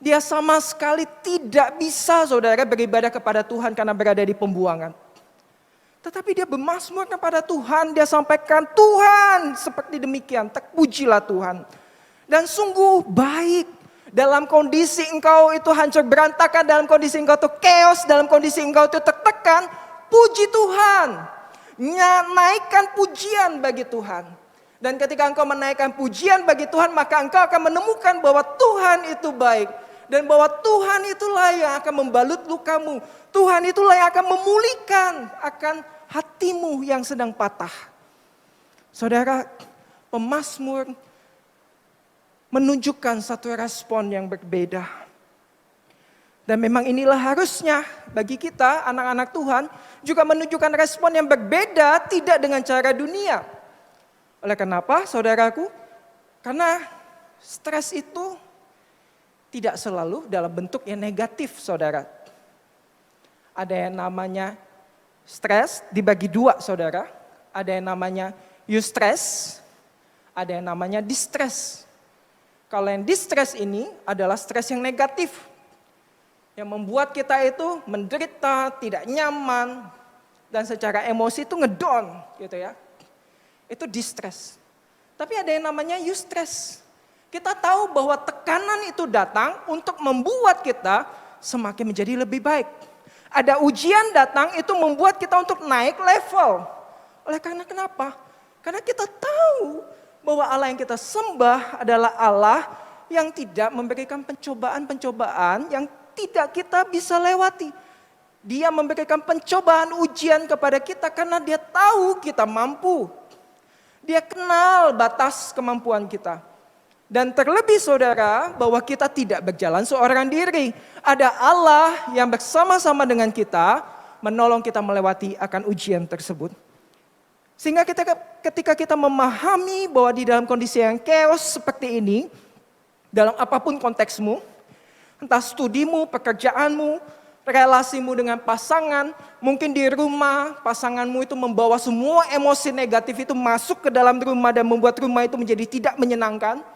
Dia sama sekali tidak bisa, saudara, beribadah kepada Tuhan karena berada di pembuangan. Tetapi dia bermazmur kepada Tuhan, dia sampaikan, Tuhan seperti demikian, terpujilah Tuhan. Dan sungguh baik dalam kondisi engkau itu hancur berantakan, dalam kondisi engkau itu chaos, dalam kondisi engkau itu tertekan, puji Tuhan. Naikkan pujian bagi Tuhan. Dan ketika engkau menaikkan pujian bagi Tuhan, maka engkau akan menemukan bahwa Tuhan itu baik. Dan bahwa Tuhan itulah yang akan membalut lukamu. Tuhan itulah yang akan memulihkan akan hatimu yang sedang patah. Saudara, pemazmur menunjukkan satu respon yang berbeda. Dan memang inilah harusnya bagi kita anak-anak Tuhan juga menunjukkan respon yang berbeda, tidak dengan cara dunia. Oleh kenapa, saudaraku? Karena stres itu tidak selalu dalam bentuk yang negatif, saudara. Ada yang namanya Stres dibagi dua, saudara. Ada yang namanya eustress, ada yang namanya distress. Kalau yang distress ini adalah stres yang negatif, yang membuat kita itu menderita, tidak nyaman, dan secara emosi itu ngedown, gitu ya. Itu distress. Tapi ada yang namanya eustress. Kita tahu bahwa tekanan itu datang untuk membuat kita semakin menjadi lebih baik. Ada ujian datang itu membuat kita untuk naik level. Oleh karena kenapa? Karena kita tahu bahwa Allah yang kita sembah adalah Allah yang tidak memberikan pencobaan-pencobaan yang tidak kita bisa lewati. Dia memberikan pencobaan ujian kepada kita karena dia tahu kita mampu. Dia kenal batas kemampuan kita. Dan terlebih saudara, bahwa kita tidak berjalan seorang diri. Ada Allah yang bersama-sama dengan kita, menolong kita melewati akan ujian tersebut. Sehingga ketika kita memahami bahwa di dalam kondisi yang chaos seperti ini, dalam apapun konteksmu, entah studimu, pekerjaanmu, relasimu dengan pasangan, mungkin di rumah pasanganmu itu membawa semua emosi negatif itu masuk ke dalam rumah dan membuat rumah itu menjadi tidak menyenangkan.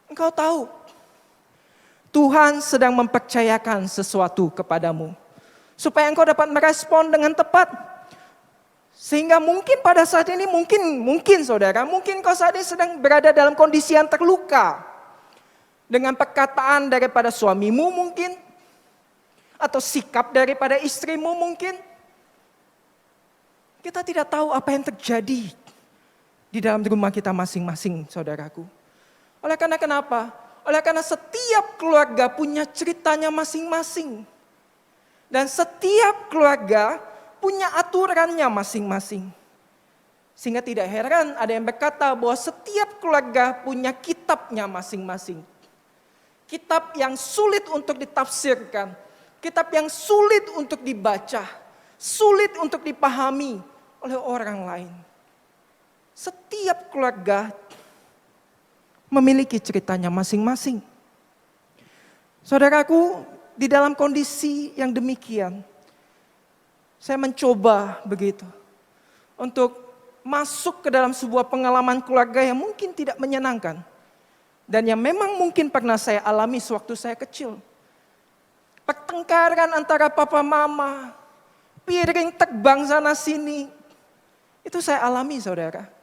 Engkau tahu, Tuhan sedang mempercayakan sesuatu kepadamu, supaya engkau dapat merespon dengan tepat. Sehingga mungkin pada saat ini, mungkin saudara, mungkin kau saat ini sedang berada dalam kondisi yang terluka. Dengan perkataan daripada suamimu mungkin, atau sikap daripada istrimu mungkin. Kita tidak tahu apa yang terjadi di dalam rumah kita masing-masing, saudaraku. Oleh karena kenapa? Oleh karena setiap keluarga punya ceritanya masing-masing. Dan setiap keluarga punya aturannya masing-masing. Sehingga tidak heran ada yang berkata bahwa setiap keluarga punya kitabnya masing-masing. Kitab yang sulit untuk ditafsirkan. Kitab yang sulit untuk dibaca. Sulit untuk dipahami oleh orang lain. Setiap keluarga memiliki ceritanya masing-masing. Saudaraku, di dalam kondisi yang demikian, saya mencoba begitu untuk masuk ke dalam sebuah pengalaman keluarga yang mungkin tidak menyenangkan dan yang memang mungkin pernah saya alami sewaktu saya kecil. Pertengkaran antara papa mama, piring terbang sana sini, itu saya alami, saudara.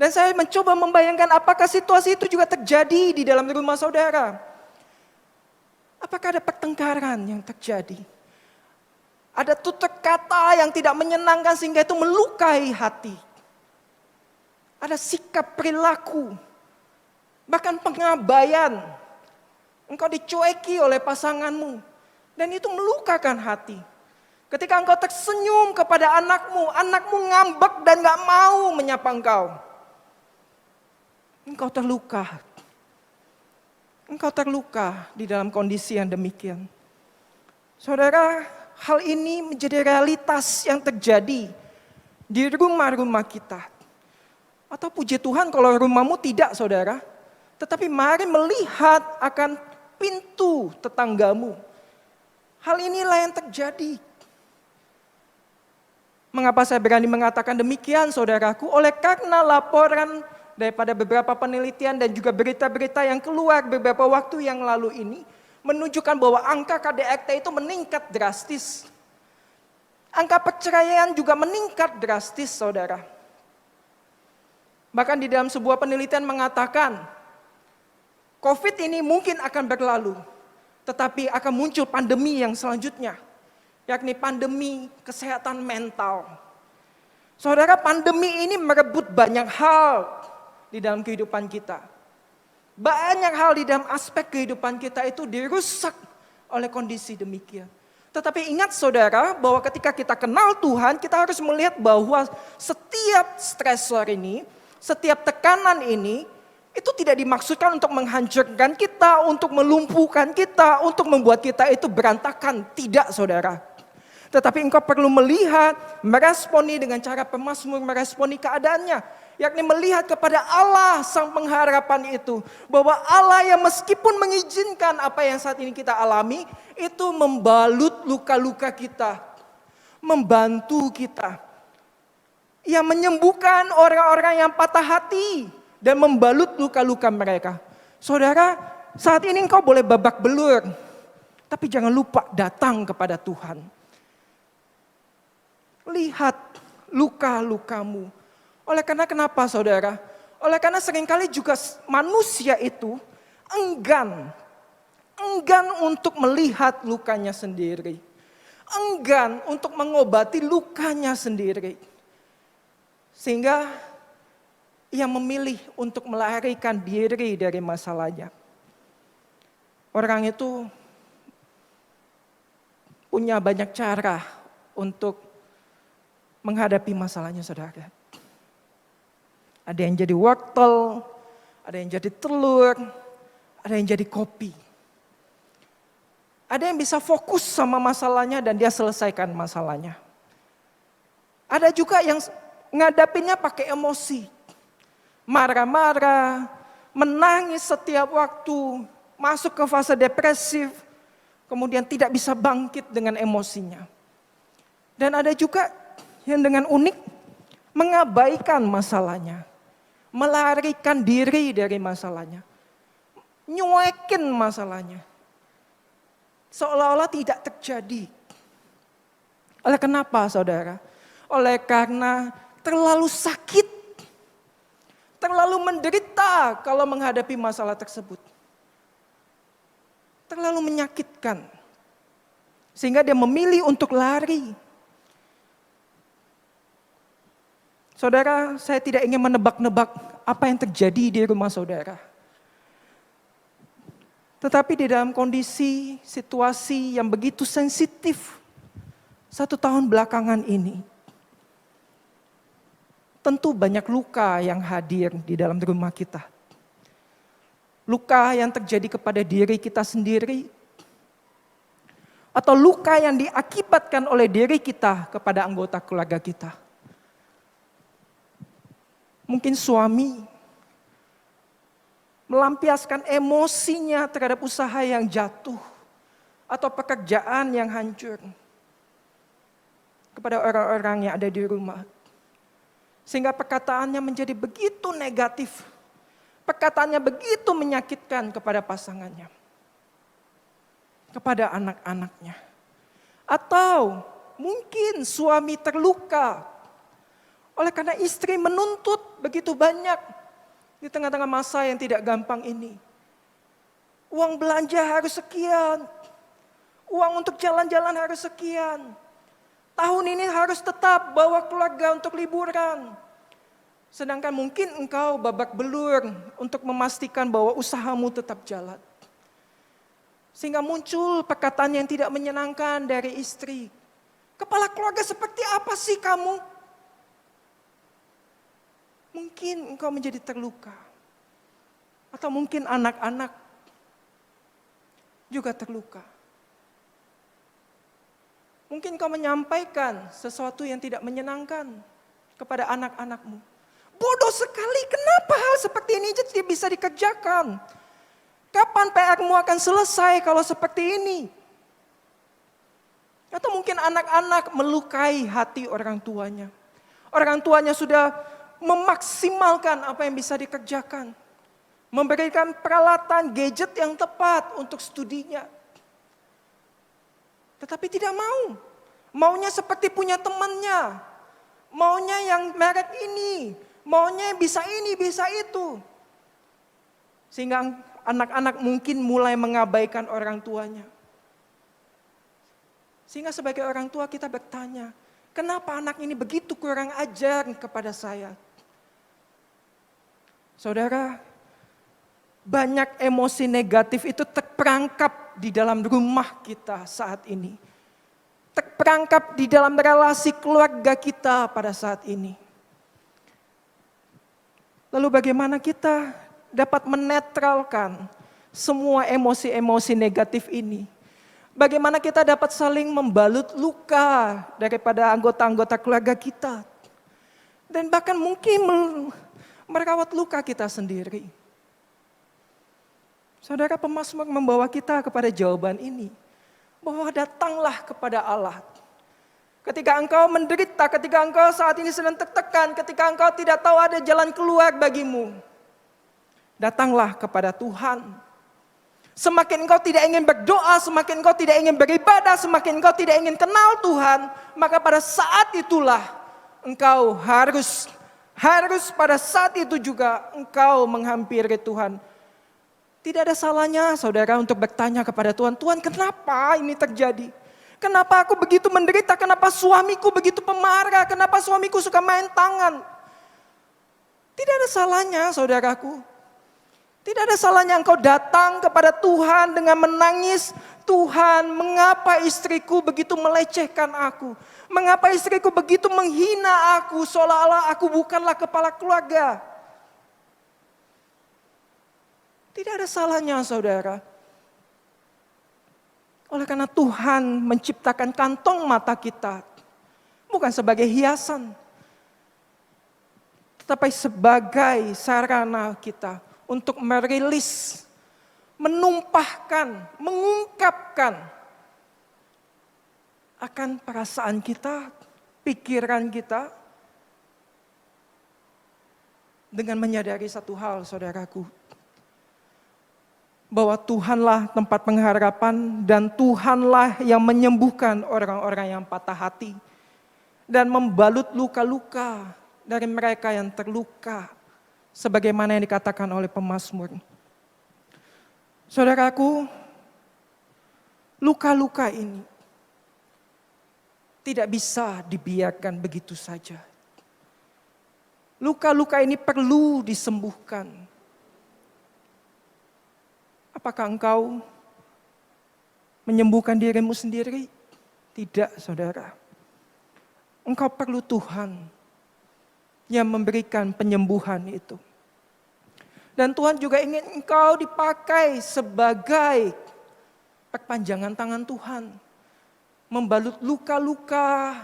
Dan saya mencoba membayangkan apakah situasi itu juga terjadi di dalam rumah saudara. Apakah ada pertengkaran yang terjadi? Ada tutur kata yang tidak menyenangkan sehingga itu melukai hati. Ada sikap perilaku, bahkan pengabaian. Engkau dicueki oleh pasanganmu dan itu melukakan hati. Ketika engkau tersenyum kepada anakmu ngambek dan gak mau menyapa engkau. Engkau terluka. Engkau terluka di dalam kondisi yang demikian. Saudara, hal ini menjadi realitas yang terjadi di rumah-rumah kita. Atau puji Tuhan kalau rumahmu tidak, saudara. Tetapi mari melihat akan pintu tetanggamu. Hal inilah yang terjadi. Mengapa saya berani mengatakan demikian, saudaraku? Oleh karena laporan daripada beberapa penelitian dan juga berita-berita yang keluar beberapa waktu yang lalu ini menunjukkan bahwa angka KDRT itu meningkat drastis. Angka perceraian juga meningkat drastis, saudara. Bahkan di dalam sebuah penelitian mengatakan, COVID ini mungkin akan berlalu, tetapi akan muncul pandemi yang selanjutnya, yakni pandemi kesehatan mental. Saudara, pandemi ini merebut banyak hal di dalam kehidupan kita. Banyak hal di dalam aspek kehidupan kita itu dirusak oleh kondisi demikian. Tetapi ingat saudara, bahwa ketika kita kenal Tuhan, kita harus melihat bahwa setiap stresor ini, setiap tekanan ini, itu tidak dimaksudkan untuk menghancurkan kita, untuk melumpuhkan kita, untuk membuat kita itu berantakan. Tidak, saudara. Tetapi engkau perlu melihat, meresponi dengan cara pemazmur, meresponi keadaannya. Yakni melihat kepada Allah sang pengharapan itu. Bahwa Allah yang meskipun mengizinkan apa yang saat ini kita alami, itu membalut luka-luka kita. membantu kita. Ia menyembuhkan orang-orang yang patah hati dan membalut luka-luka mereka. Saudara, saat ini engkau boleh babak belur, tapi jangan lupa datang kepada Tuhan. Lihat luka-lukamu. Oleh karena kenapa saudara? Oleh karena seringkali juga manusia itu enggan untuk melihat lukanya sendiri. Enggan untuk mengobati lukanya sendiri. Sehingga ia memilih untuk melarikan diri dari masalahnya. Orang itu punya banyak cara untuk menghadapi masalahnya, saudara. Ada yang jadi wortel, ada yang jadi telur, ada yang jadi kopi. Ada yang bisa fokus sama masalahnya dan dia selesaikan masalahnya. Ada juga yang ngadapinnya pakai emosi. Marah-marah, menangis setiap waktu, masuk ke fase depresif, kemudian tidak bisa bangkit dengan emosinya. Dan ada juga yang dengan unik mengabaikan masalahnya, melarikan diri dari masalahnya, nyuekin masalahnya, seolah-olah tidak terjadi. Oleh kenapa saudara? Oleh karena terlalu sakit, terlalu menderita kalau menghadapi masalah tersebut. Terlalu menyakitkan. Sehingga dia memilih untuk lari. Saudara, saya tidak ingin menebak-nebak apa yang terjadi di rumah saudara. Tetapi di dalam kondisi, situasi yang begitu sensitif 1 tahun belakangan ini, tentu banyak luka yang hadir di dalam rumah kita. Luka yang terjadi kepada diri kita sendiri, atau luka yang diakibatkan oleh diri kita kepada anggota keluarga kita. Mungkin suami melampiaskan emosinya terhadap usaha yang jatuh atau pekerjaan yang hancur kepada orang-orang yang ada di rumah. Sehingga perkataannya menjadi begitu negatif. Perkataannya begitu menyakitkan kepada pasangannya. Kepada anak-anaknya. Atau mungkin suami terluka oleh karena istri menuntut begitu banyak di tengah-tengah masa yang tidak gampang ini. Uang belanja harus sekian. Uang untuk jalan-jalan harus sekian. Tahun ini harus tetap bawa keluarga untuk liburan. Sedangkan mungkin engkau babak belur untuk memastikan bahwa usahamu tetap jalan. Sehingga muncul perkataan yang tidak menyenangkan dari istri. Kepala keluarga seperti apa sih kamu? Mungkin engkau menjadi terluka. Atau mungkin anak-anak juga terluka. Mungkin engkau menyampaikan sesuatu yang tidak menyenangkan kepada anak-anakmu. Bodoh sekali, kenapa hal seperti ini jadi bisa dikerjakan? Kapan PR-mu akan selesai kalau seperti ini? Atau mungkin anak-anak melukai hati orang tuanya. Orang tuanya sudah memaksimalkan apa yang bisa dikerjakan. Memberikan peralatan gadget yang tepat untuk studinya. Tetapi tidak mau. Maunya seperti punya temannya. Maunya yang merek ini. Maunya bisa ini, bisa itu. Sehingga anak-anak mungkin mulai mengabaikan orang tuanya. Sehingga sebagai orang tua kita bertanya, kenapa anak ini begitu kurang ajar kepada saya? Saudara, banyak emosi negatif itu terperangkap di dalam rumah kita saat ini. Terperangkap di dalam relasi keluarga kita pada saat ini. Lalu bagaimana kita dapat menetralkan semua emosi-emosi negatif ini? Bagaimana kita dapat saling membalut luka daripada anggota-anggota keluarga kita? Dan bahkan mungkin merawat luka kita sendiri. Saudara, pemazmur membawa kita kepada jawaban ini. Bahwa datanglah kepada Allah. Ketika engkau menderita, ketika engkau saat ini sedang tertekan, ketika engkau tidak tahu ada jalan keluar bagimu, datanglah kepada Tuhan. Semakin engkau tidak ingin berdoa, semakin engkau tidak ingin beribadah, semakin engkau tidak ingin kenal Tuhan, maka pada saat itulah engkau harus pada saat itu juga engkau menghampiri Tuhan. Tidak ada salahnya saudara untuk bertanya kepada Tuhan, Tuhan kenapa ini terjadi? Kenapa aku begitu menderita? Kenapa suamiku begitu pemarah? Kenapa suamiku suka main tangan? Tidak ada salahnya saudaraku. Tidak ada salahnya engkau datang kepada Tuhan dengan menangis. Tuhan, mengapa istriku begitu melecehkan aku? Mengapa istriku begitu menghina aku seolah-olah aku bukanlah kepala keluarga? Tidak ada salahnya saudara. Oleh karena Tuhan menciptakan kantong mata kita. Bukan sebagai hiasan. Tetapi sebagai sarana kita untuk merilis, menumpahkan, mengungkapkan akan perasaan kita, pikiran kita. Dengan menyadari satu hal saudaraku. Bahwa Tuhanlah tempat pengharapan dan Tuhanlah yang menyembuhkan orang-orang yang patah hati. Dan membalut luka-luka dari mereka yang terluka. Sebagaimana yang dikatakan oleh pemazmur. Saudaraku, luka-luka ini tidak bisa dibiarkan begitu saja. Luka-luka ini perlu disembuhkan. Apakah engkau menyembuhkan dirimu sendiri? Tidak, saudara. Engkau perlu Tuhan yang memberikan penyembuhan itu. Dan Tuhan juga ingin engkau dipakai sebagai perpanjangan tangan Tuhan. Membalut luka-luka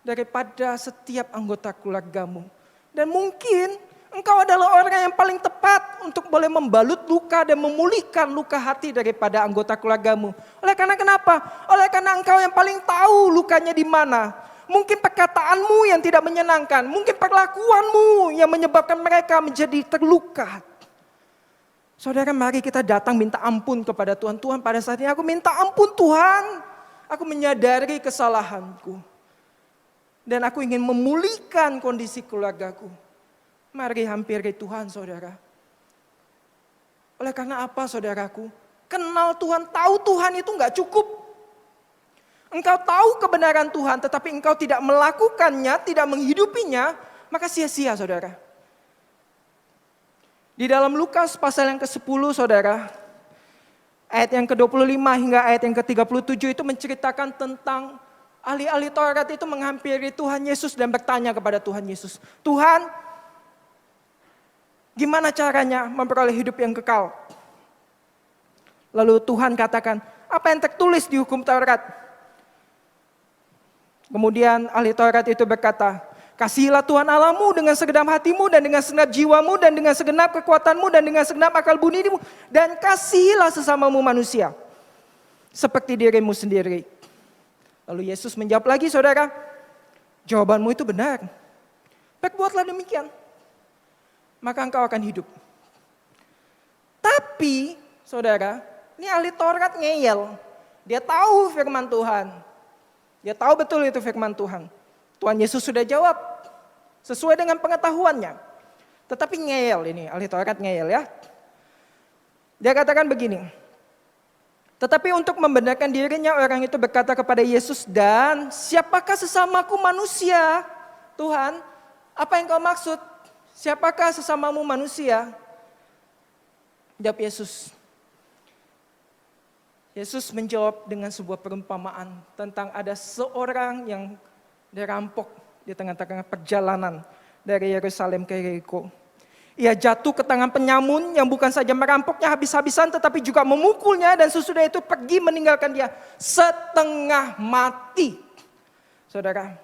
daripada setiap anggota keluargamu. Dan mungkin engkau adalah orang yang paling tepat untuk boleh membalut luka dan memulihkan luka hati daripada anggota keluargamu. Oleh karena kenapa? Oleh karena engkau yang paling tahu lukanya di mana. Mungkin perkataanmu yang tidak menyenangkan. Mungkin perlakuanmu yang menyebabkan mereka menjadi terluka. Saudara, mari kita datang minta ampun kepada Tuhan. Tuhan, pada saat ini aku minta ampun Tuhan. Aku menyadari kesalahanku. Dan aku ingin memulihkan kondisi keluargaku. Mari hampiri Tuhan saudara. Oleh karena apa saudaraku? Kenal Tuhan, tahu Tuhan itu gak cukup. Engkau tahu kebenaran Tuhan tetapi engkau tidak melakukannya, tidak menghidupinya, maka sia-sia saudara. Di dalam Lukas pasal yang ke-10 saudara, ayat yang ke-25 hingga ayat yang ke-37 itu menceritakan tentang ahli-ahli Taurat itu menghampiri Tuhan Yesus dan bertanya kepada Tuhan Yesus. Tuhan, gimana caranya memperoleh hidup yang kekal? Lalu Tuhan katakan, apa yang tertulis di hukum Taurat? Kemudian ahli Taurat itu berkata, kasihilah Tuhan Allahmu dengan segenap hatimu dan dengan segenap jiwamu dan dengan segenap kekuatanmu dan dengan segenap akal budimu. Dan kasihilah sesamamu manusia seperti dirimu sendiri. Lalu Yesus menjawab lagi saudara, jawabanmu itu benar. Perbuatlah demikian. Maka engkau akan hidup. Tapi, saudara, ini ahli Taurat ngeyel. Dia tahu firman Tuhan. Dia tahu betul itu firman Tuhan. Tuhan Yesus sudah jawab sesuai dengan pengetahuannya. Tetapi ngeyel ini, ahli Taurat ngeyel ya. Dia katakan begini. Tetapi untuk membenarkan dirinya orang itu berkata kepada Yesus, dan siapakah sesamaku manusia? Tuhan, apa yang kau maksud? Siapakah sesamamu manusia? Jawab Yesus. Yesus menjawab dengan sebuah perumpamaan tentang ada seorang yang dirampok di tengah-tengah perjalanan dari Yerusalem ke Yeriko. Ia jatuh ke tangan penyamun yang bukan saja merampoknya habis-habisan tetapi juga memukulnya dan sesudah itu pergi meninggalkan dia setengah mati. Saudara,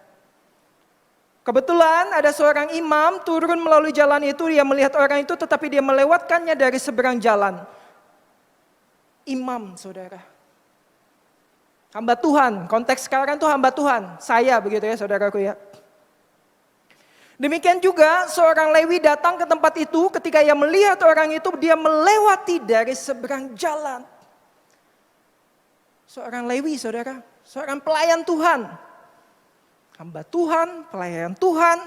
kebetulan ada seorang imam turun melalui jalan itu, dia melihat orang itu tetapi dia melewatkannya dari seberang jalan. Imam saudara. Hamba Tuhan, konteks sekarang itu hamba Tuhan. Saya begitu ya saudaraku ya. Demikian juga seorang Lewi datang ke tempat itu, ketika ia melihat orang itu, dia melewati dari seberang jalan. Seorang Lewi saudara, seorang pelayan Tuhan. Hamba Tuhan, pelayan Tuhan.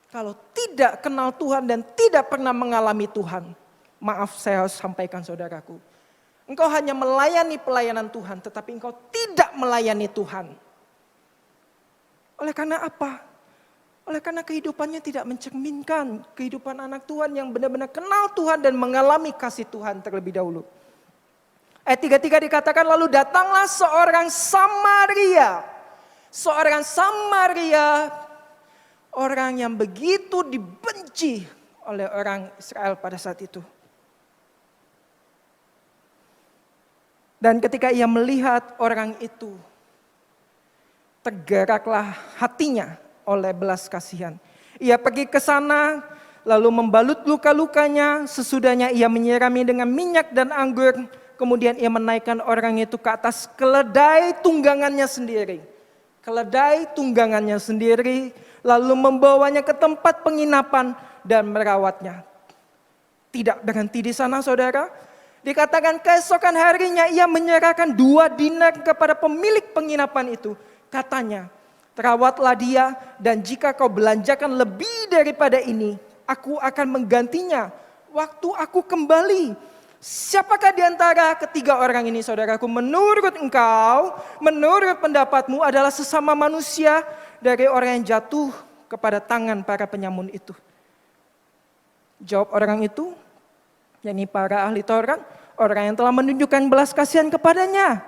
Kalau tidak kenal Tuhan dan tidak pernah mengalami Tuhan, maaf saya harus sampaikan saudaraku. Engkau hanya melayani pelayanan Tuhan, tetapi engkau tidak melayani Tuhan. Oleh karena apa? Oleh karena kehidupannya tidak mencerminkan kehidupan anak Tuhan yang benar-benar kenal Tuhan dan mengalami kasih Tuhan terlebih dahulu. Ayat 33 dikatakan, lalu datanglah seorang Samaria. Seorang Samaria, orang yang begitu dibenci oleh orang Israel pada saat itu. Dan ketika ia melihat orang itu, tergeraklah hatinya oleh belas kasihan. Ia pergi ke sana, lalu membalut luka-lukanya. Sesudahnya ia menyirami dengan minyak dan anggur. Kemudian ia menaikkan orang itu ke atas keledai tunggangannya sendiri. Keledai tunggangannya sendiri, lalu membawanya ke tempat penginapan dan merawatnya. Tidak berhenti di sana saudara. Dikatakan keesokan harinya ia menyerahkan 2 dinar kepada pemilik penginapan itu. Katanya, terawatlah dia dan jika kau belanjakan lebih daripada ini, aku akan menggantinya waktu aku kembali. Siapakah di antara ketiga orang ini saudaraku? Menurut engkau, menurut pendapatmu adalah sesama manusia dari orang yang jatuh kepada tangan para penyamun itu. Jawab orang itu, yakni para ahli Taurat, orang yang telah menunjukkan belas kasihan kepadanya.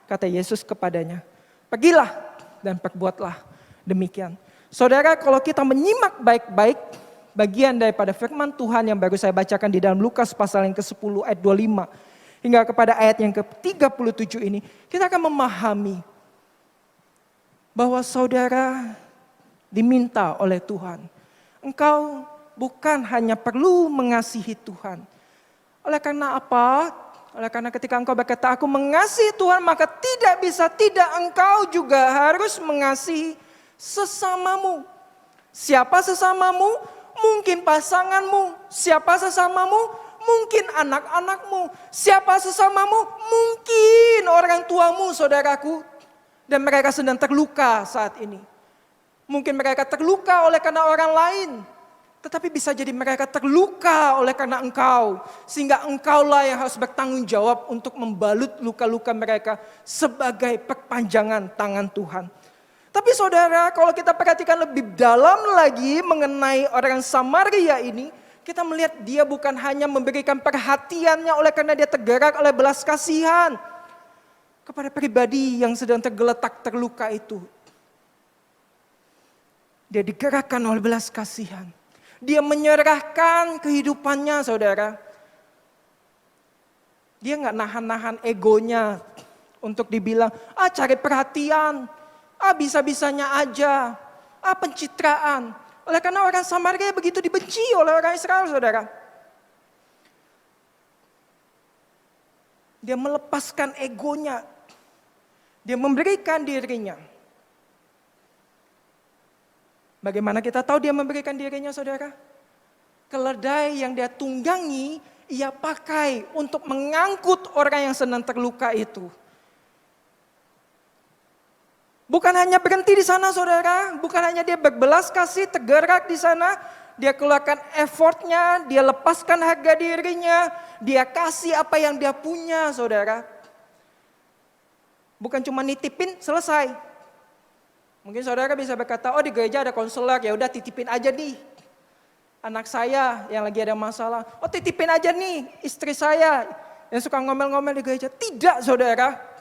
Kata Yesus kepadanya, pergilah dan perbuatlah demikian. Saudara, kalau kita menyimak baik-baik bagian daripada firman Tuhan yang baru saya bacakan di dalam Lukas pasal yang ke-10 ayat 25 hingga kepada ayat yang ke-37 ini, kita akan memahami bahwa saudara diminta oleh Tuhan. Engkau bukan hanya perlu mengasihi Tuhan. Oleh karena apa? Oleh karena ketika engkau berkata, aku mengasihi Tuhan, maka tidak bisa tidak engkau juga harus mengasihi sesamamu. Siapa sesamamu? Mungkin pasanganmu. Siapa sesamamu? Mungkin anak-anakmu. Siapa sesamamu? Mungkin orang tuamu, saudaraku. Dan mereka sedang terluka saat ini. Mungkin mereka terluka oleh karena orang lain. Tetapi bisa jadi mereka terluka oleh karena engkau. Sehingga engkaulah yang harus bertanggung jawab untuk membalut luka-luka mereka sebagai perpanjangan tangan Tuhan. Tapi saudara, kalau kita perhatikan lebih dalam lagi mengenai orang Samaria ini, kita melihat dia bukan hanya memberikan perhatiannya oleh karena dia tergerak oleh belas kasihan kepada pribadi yang sedang tergeletak terluka itu. Dia digerakkan oleh belas kasihan. Dia menyerahkan kehidupannya saudara. Dia gak nahan-nahan egonya untuk dibilang, cari perhatian. Bisa-bisanya aja. Pencitraan. Oleh karena orang Samaria begitu dibenci oleh orang Israel, saudara. Dia melepaskan egonya. Dia memberikan dirinya. Bagaimana kita tahu dia memberikan dirinya, saudara? Keledai yang dia tunggangi, ia pakai untuk mengangkut orang yang sedang terluka itu. Bukan hanya berhenti di sana saudara, bukan hanya dia berbelas kasih, tergerak di sana, dia keluarkan effortnya, dia lepaskan harga dirinya, dia kasih apa yang dia punya saudara. Bukan cuma nitipin selesai. Mungkin saudara bisa berkata, di gereja ada konselor, ya udah titipin aja nih. Anak saya yang lagi ada masalah, titipin aja nih istri saya yang suka ngomel-ngomel di gereja. Tidak saudara.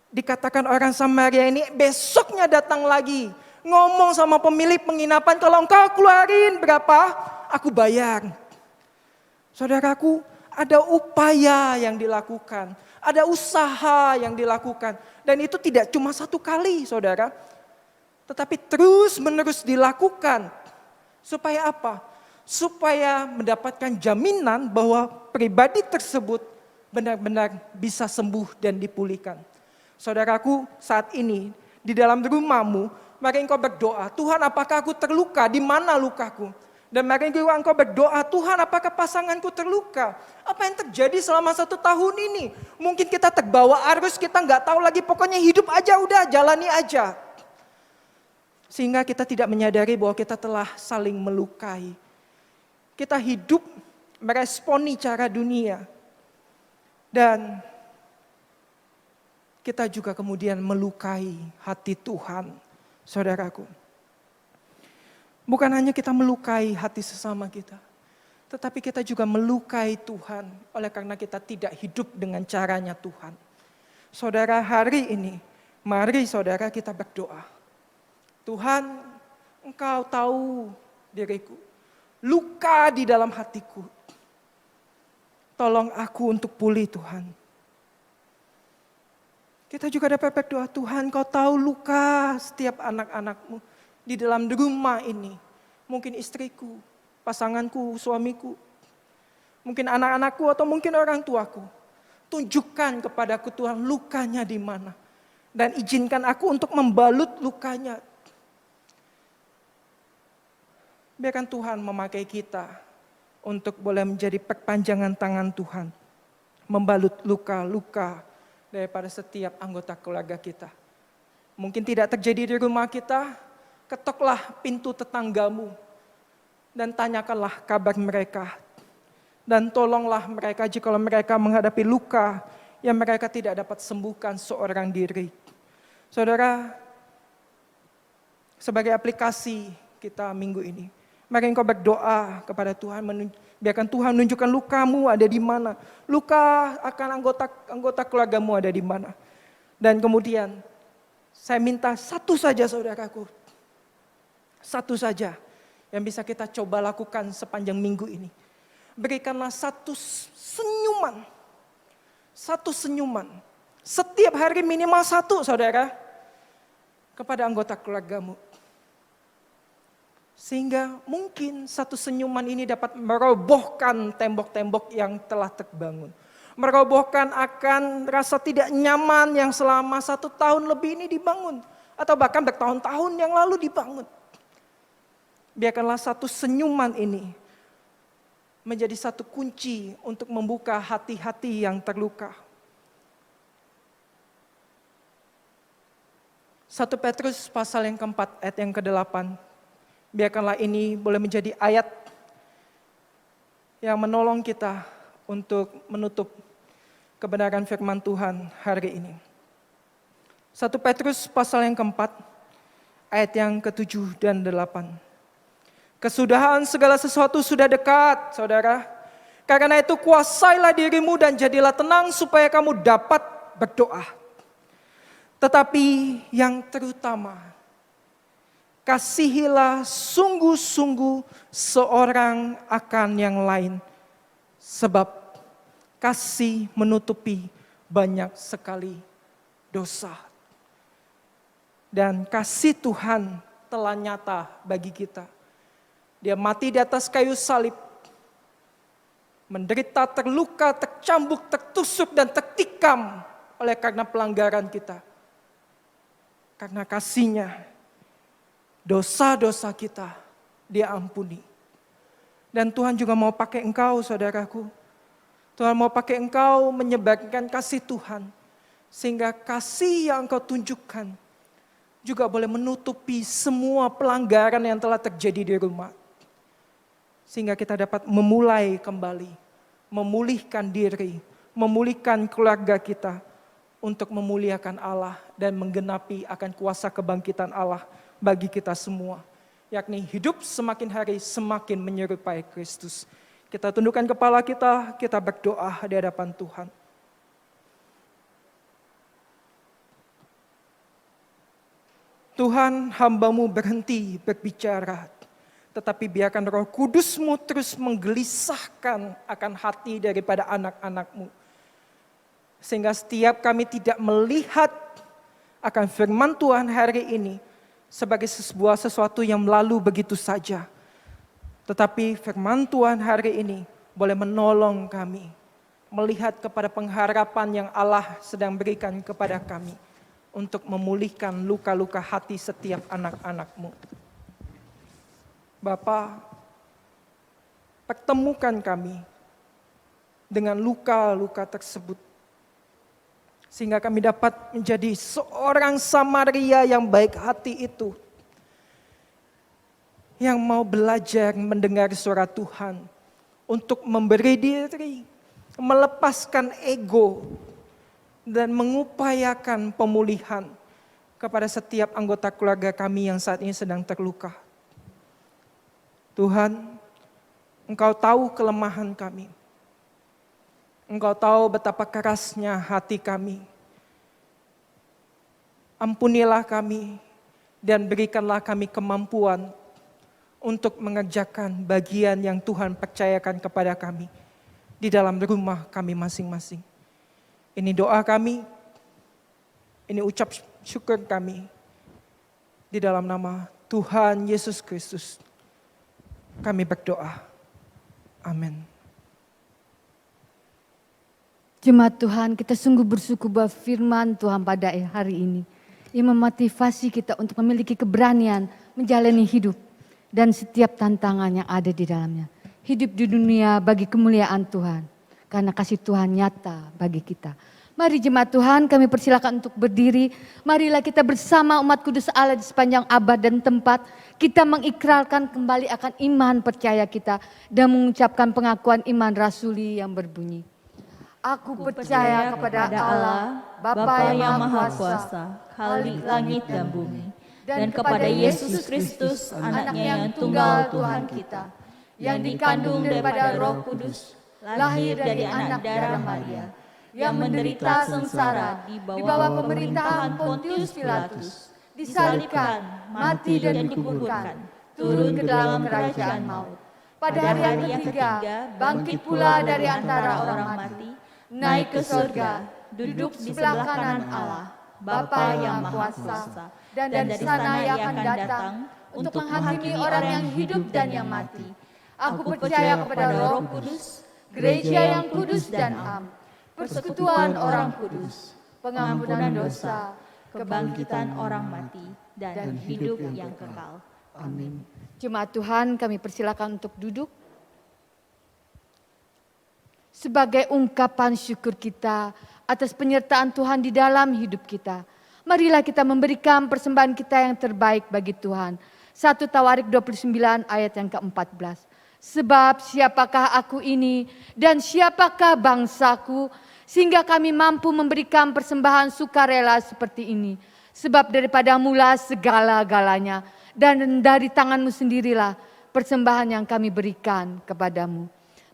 Dikatakan orang Samaria ini besoknya datang lagi. Ngomong sama pemilik penginapan, kalau engkau keluarin berapa, aku bayar. Saudaraku, ada upaya yang dilakukan. Ada usaha yang dilakukan. Dan itu tidak cuma satu kali saudara. Tetapi terus menerus dilakukan. Supaya apa? Supaya mendapatkan jaminan bahwa pribadi tersebut benar-benar bisa sembuh dan dipulihkan. Saudaraku, saat ini di dalam rumahmu, mari engkau berdoa, Tuhan apakah aku terluka, di mana lukaku? Dan mari engkau berdoa, Tuhan apakah pasanganku terluka? Apa yang terjadi selama 1 tahun ini? Mungkin kita terbawa arus, kita nggak tahu lagi, pokoknya hidup aja udah, jalani aja. Sehingga kita tidak menyadari bahwa kita telah saling melukai. Kita hidup meresponi cara dunia. Dan kita juga kemudian melukai hati Tuhan, saudaraku. Bukan hanya kita melukai hati sesama kita, tetapi kita juga melukai Tuhan oleh karena kita tidak hidup dengan caranya Tuhan. Saudara, hari ini, mari saudara kita berdoa. Tuhan, Engkau tahu diriku, luka di dalam hatiku. Tolong aku untuk pulih Tuhan. Kita juga dapat berdoa, Tuhan Kau tahu luka setiap anak-anakmu di dalam rumah ini. Mungkin istriku, pasanganku, suamiku. Mungkin anak-anakku atau mungkin orang tuaku. Tunjukkan kepadaku Tuhan lukanya di mana. Dan izinkan aku untuk membalut lukanya. Biarkan Tuhan memakai kita untuk boleh menjadi perpanjangan tangan Tuhan. Membalut luka-luka daripada setiap anggota keluarga kita. Mungkin tidak terjadi di rumah kita, ketoklah pintu tetanggamu. Dan tanyakanlah kabar mereka. Dan tolonglah mereka jika mereka menghadapi luka yang mereka tidak dapat sembuhkan seorang diri. Saudara, sebagai aplikasi kita minggu ini, mari engkau berdoa kepada Tuhan, biarkan Tuhan menunjukkan lukamu ada di mana. Luka akan anggota keluargamu ada di mana. Dan kemudian saya minta satu saja saudaraku. Satu saja yang bisa kita coba lakukan sepanjang minggu ini. Berikanlah satu senyuman. Satu senyuman. Setiap hari minimal satu saudara. Kepada anggota keluargamu. Sehingga mungkin satu senyuman ini dapat merobohkan tembok-tembok yang telah terbangun. Merobohkan akan rasa tidak nyaman yang selama 1 tahun lebih ini dibangun. Atau bahkan bertahun-tahun yang lalu dibangun. Biarkanlah satu senyuman ini menjadi satu kunci untuk membuka hati-hati yang terluka. 1 Petrus pasal yang keempat ayat yang ke-8. Biarkanlah ini boleh menjadi ayat yang menolong kita untuk menutup kebenaran firman Tuhan hari ini. 1 Petrus pasal yang keempat, ayat yang ke-7 dan 8. Kesudahan segala sesuatu sudah dekat, saudara. Karena itu kuasailah dirimu dan jadilah tenang supaya kamu dapat berdoa. Tetapi yang terutama, kasihilah sungguh-sungguh seorang akan yang lain. Sebab kasih menutupi banyak sekali dosa. Dan kasih Tuhan telah nyata bagi kita. Dia mati di atas kayu salib. Menderita, terluka, tercambuk, tertusuk dan tertikam oleh karena pelanggaran kita. Karena kasih-Nya, dosa-dosa kita Dia ampuni. Dan Tuhan juga mau pakai engkau, saudaraku. Tuhan mau pakai engkau menyebarkan kasih Tuhan. Sehingga kasih yang engkau tunjukkan juga boleh menutupi semua pelanggaran yang telah terjadi di rumah. Sehingga kita dapat memulai kembali, memulihkan diri, memulihkan keluarga kita untuk memuliakan Allah dan menggenapi akan kuasa kebangkitan Allah bagi kita semua. Yakni hidup semakin hari semakin menyerupai Kristus. Kita tundukkan kepala kita berdoa di hadapan Tuhan. Tuhan, hamba-Mu berhenti berbicara. Tetapi biarkan Roh Kudus-Mu terus menggelisahkan akan hati daripada anak-anak-Mu. Sehingga setiap kami tidak melihat akan firman Tuhan hari ini sebagai sebuah sesuatu yang lalu begitu saja. Tetapi firman Tuhan hari ini boleh menolong kami melihat kepada pengharapan yang Allah sedang berikan kepada kami untuk memulihkan luka-luka hati setiap anak-anak-Mu. Bapa, pertemukan kami dengan luka-luka tersebut, sehingga kami dapat menjadi seorang Samaria yang baik hati itu, yang mau belajar mendengar suara Tuhan untuk memberi diri, melepaskan ego, dan mengupayakan pemulihan kepada setiap anggota keluarga kami yang saat ini sedang terluka. Tuhan, Engkau tahu kelemahan kami. Engkau tahu betapa kerasnya hati kami. Ampunilah kami dan berikanlah kami kemampuan untuk mengerjakan bagian yang Tuhan percayakan kepada kami di dalam rumah kami masing-masing. Ini doa kami, ini ucap syukur kami di dalam nama Tuhan Yesus Kristus. Kami berdoa. Amin. Jemaat Tuhan, kita sungguh bersyukur bahwa firman Tuhan pada hari ini yang memotivasi kita untuk memiliki keberanian menjalani hidup dan setiap tantangan yang ada di dalamnya. Hidup di dunia bagi kemuliaan Tuhan, karena kasih Tuhan nyata bagi kita. Mari jemaat Tuhan, kami persilakan untuk berdiri. Marilah kita bersama umat kudus Allah di sepanjang abad dan tempat. Kita mengikrarkan kembali akan iman percaya kita dan mengucapkan pengakuan iman rasuli yang berbunyi. Aku percaya kepada Allah, Bapa yang Maha Kuasa, Khalik langit dan bumi, dan kepada Yesus Kristus, anaknya yang tunggal Tuhan kita, yang dikandung daripada Roh Kudus, lahir dari anak darah Maria, yang menderita sengsara di bawah pemerintahan Pontius Pilatus, disalibkan, mati dan dikuburkan, turun ke dalam kerajaan maut. Pada hari yang ketiga, bangkit pula dari antara orang mati, naik ke surga, duduk di sebelah kanan Allah, Bapa yang Maha Kuasa, dan dari sana ia akan datang untuk menghakimi orang yang hidup dan yang mati. Aku percaya kepada Roh Kudus, gereja yang kudus dan am, persekutuan orang kudus, pengampunan dosa, kebangkitan orang mati, dan hidup yang kekal. Amin. Jemaat Tuhan, kami persilakan untuk duduk. Sebagai ungkapan syukur kita atas penyertaan Tuhan di dalam hidup kita, marilah kita memberikan persembahan kita yang terbaik bagi Tuhan. 1 Tawarik 29 ayat yang ke-14. Sebab siapakah aku ini dan siapakah bangsaku, sehingga kami mampu memberikan persembahan sukarela seperti ini. Sebab daripada mula segala-galanya, dan dari tanganmu sendirilah persembahan yang kami berikan kepadamu.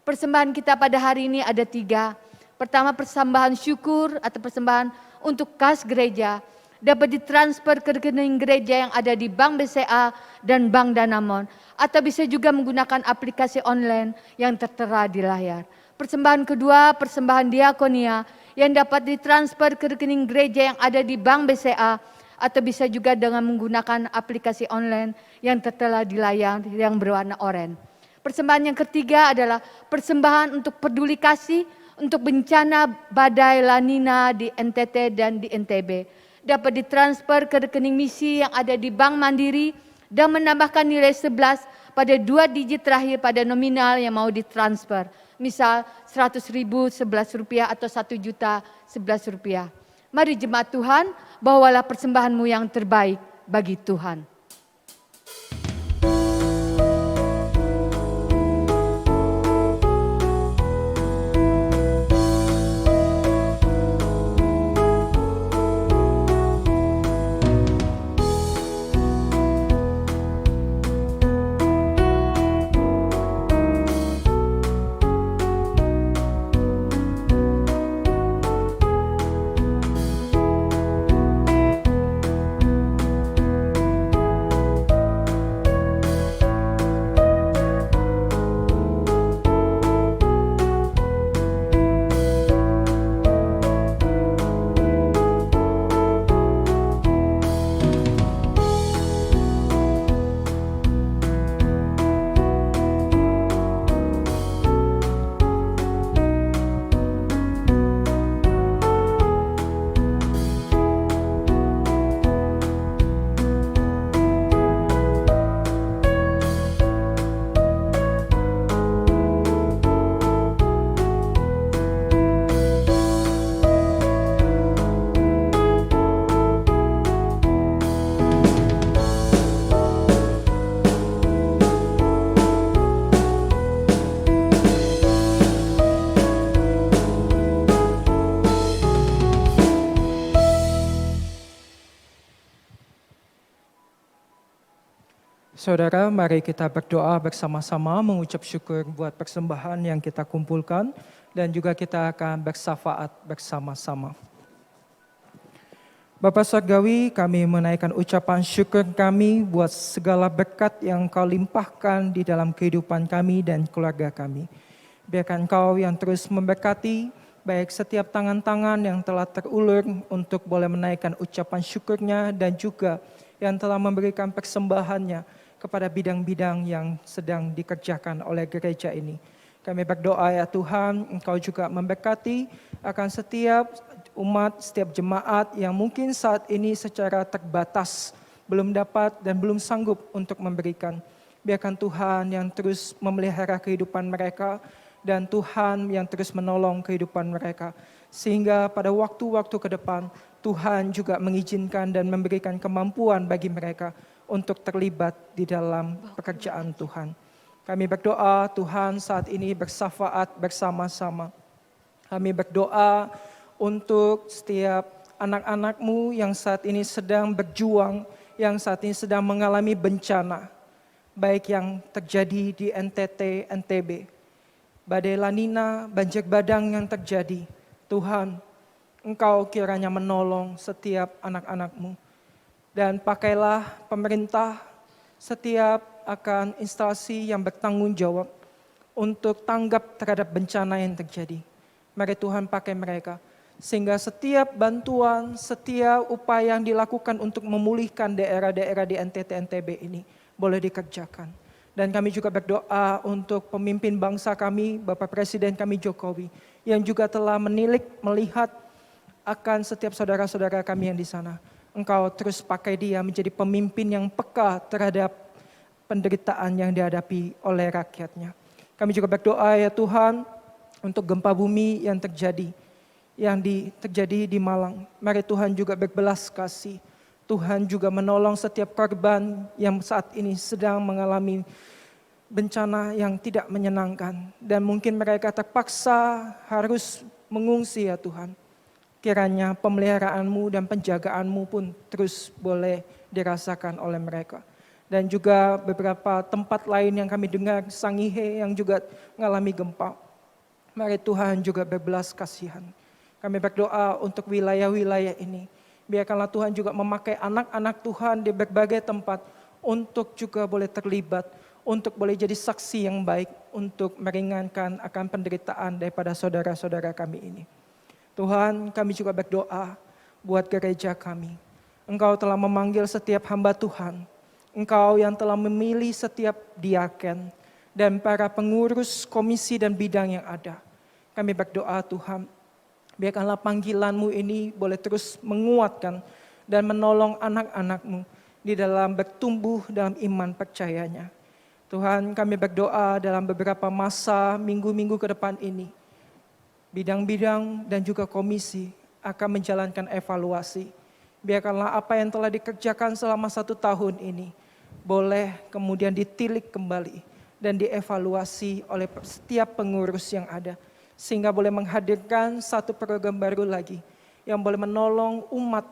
Persembahan kita pada hari ini ada 3. Pertama, persembahan syukur atau persembahan untuk kas gereja dapat ditransfer ke rekening gereja yang ada di Bank BCA dan Bank Danamon, atau bisa juga menggunakan aplikasi online yang tertera di layar. Persembahan kedua, persembahan diakonia yang dapat ditransfer ke rekening gereja yang ada di Bank BCA, atau bisa juga dengan menggunakan aplikasi online yang tertera di layar yang berwarna oranye. Persembahan yang ketiga adalah persembahan untuk peduli kasih untuk bencana badai La Nina di NTT dan di NTB. Dapat ditransfer ke rekening misi yang ada di Bank Mandiri dan menambahkan nilai 11 pada 2 digit terakhir pada nominal yang mau ditransfer. Misal 100.000 Rp11 atau 1 juta Rp11. Mari jemaat Tuhan, bawalah persembahanmu yang terbaik bagi Tuhan. Saudara, mari kita berdoa bersama-sama mengucap syukur buat persembahan yang kita kumpulkan dan juga kita akan bersafaat bersama-sama. Bapa Surgawi, kami menaikkan ucapan syukur kami buat segala berkat yang Kau limpahkan di dalam kehidupan kami dan keluarga kami. Biarkan Kau yang terus memberkati baik setiap tangan-tangan yang telah terulur untuk boleh menaikkan ucapan syukurnya dan juga yang telah memberikan persembahannya kepada bidang-bidang yang sedang dikerjakan oleh gereja ini. Kami berdoa ya Tuhan, Engkau juga memberkati akan setiap umat, setiap jemaat yang mungkin saat ini secara terbatas belum dapat dan belum sanggup untuk memberikan. Biarkan Tuhan yang terus memelihara kehidupan mereka dan Tuhan yang terus menolong kehidupan mereka. Sehingga pada waktu-waktu ke depan Tuhan juga mengizinkan dan memberikan kemampuan bagi mereka untuk terlibat di dalam pekerjaan Tuhan. Kami berdoa Tuhan saat ini bersafaat bersama-sama. Kami berdoa untuk setiap anak-anak-Mu yang saat ini sedang berjuang, yang saat ini sedang mengalami bencana. Baik yang terjadi di NTT, NTB. Badai La Nina, banjir bandang yang terjadi. Tuhan, Engkau kiranya menolong setiap anak-anak-Mu. Dan pakailah pemerintah setiap akan instansi yang bertanggung jawab untuk tanggap terhadap bencana yang terjadi. Mari Tuhan pakai mereka. Sehingga setiap bantuan, setiap upaya yang dilakukan untuk memulihkan daerah-daerah di NTT NTB ini boleh dikerjakan. Dan kami juga berdoa untuk pemimpin bangsa kami, Bapak Presiden kami Jokowi, yang juga telah melihat akan setiap saudara-saudara kami yang di sana. Engkau terus pakai dia menjadi pemimpin yang peka terhadap penderitaan yang dihadapi oleh rakyatnya. Kami juga berdoa ya Tuhan untuk gempa bumi yang terjadi di Malang. Mari Tuhan juga berbelas kasih. Tuhan juga menolong setiap korban yang saat ini sedang mengalami bencana yang tidak menyenangkan. Dan mungkin mereka terpaksa harus mengungsi ya Tuhan. Kiranya pemeliharaanmu dan penjagaanmu pun terus boleh dirasakan oleh mereka. Dan juga beberapa tempat lain yang kami dengar, Sangihe yang juga mengalami gempa. Mari Tuhan juga berbelas kasihan. Kami berdoa untuk wilayah-wilayah ini. Biarkanlah Tuhan juga memakai anak-anak Tuhan di berbagai tempat untuk juga boleh terlibat, untuk boleh jadi saksi yang baik, untuk meringankan akan penderitaan daripada saudara-saudara kami ini. Tuhan, kami juga berdoa buat gereja kami. Engkau telah memanggil setiap hamba Tuhan. Engkau yang telah memilih setiap diaken dan para pengurus komisi dan bidang yang ada. Kami berdoa Tuhan, biarkanlah panggilan-Mu ini boleh terus menguatkan dan menolong anak-anak-Mu di dalam bertumbuh dalam iman percayanya. Tuhan, kami berdoa dalam beberapa masa, minggu-minggu ke depan ini, bidang-bidang dan juga komisi akan menjalankan evaluasi. Biarkanlah apa yang telah dikerjakan selama 1 tahun ini boleh kemudian ditilik kembali dan dievaluasi oleh setiap pengurus yang ada. Sehingga boleh menghadirkan satu program baru lagi yang boleh menolong umat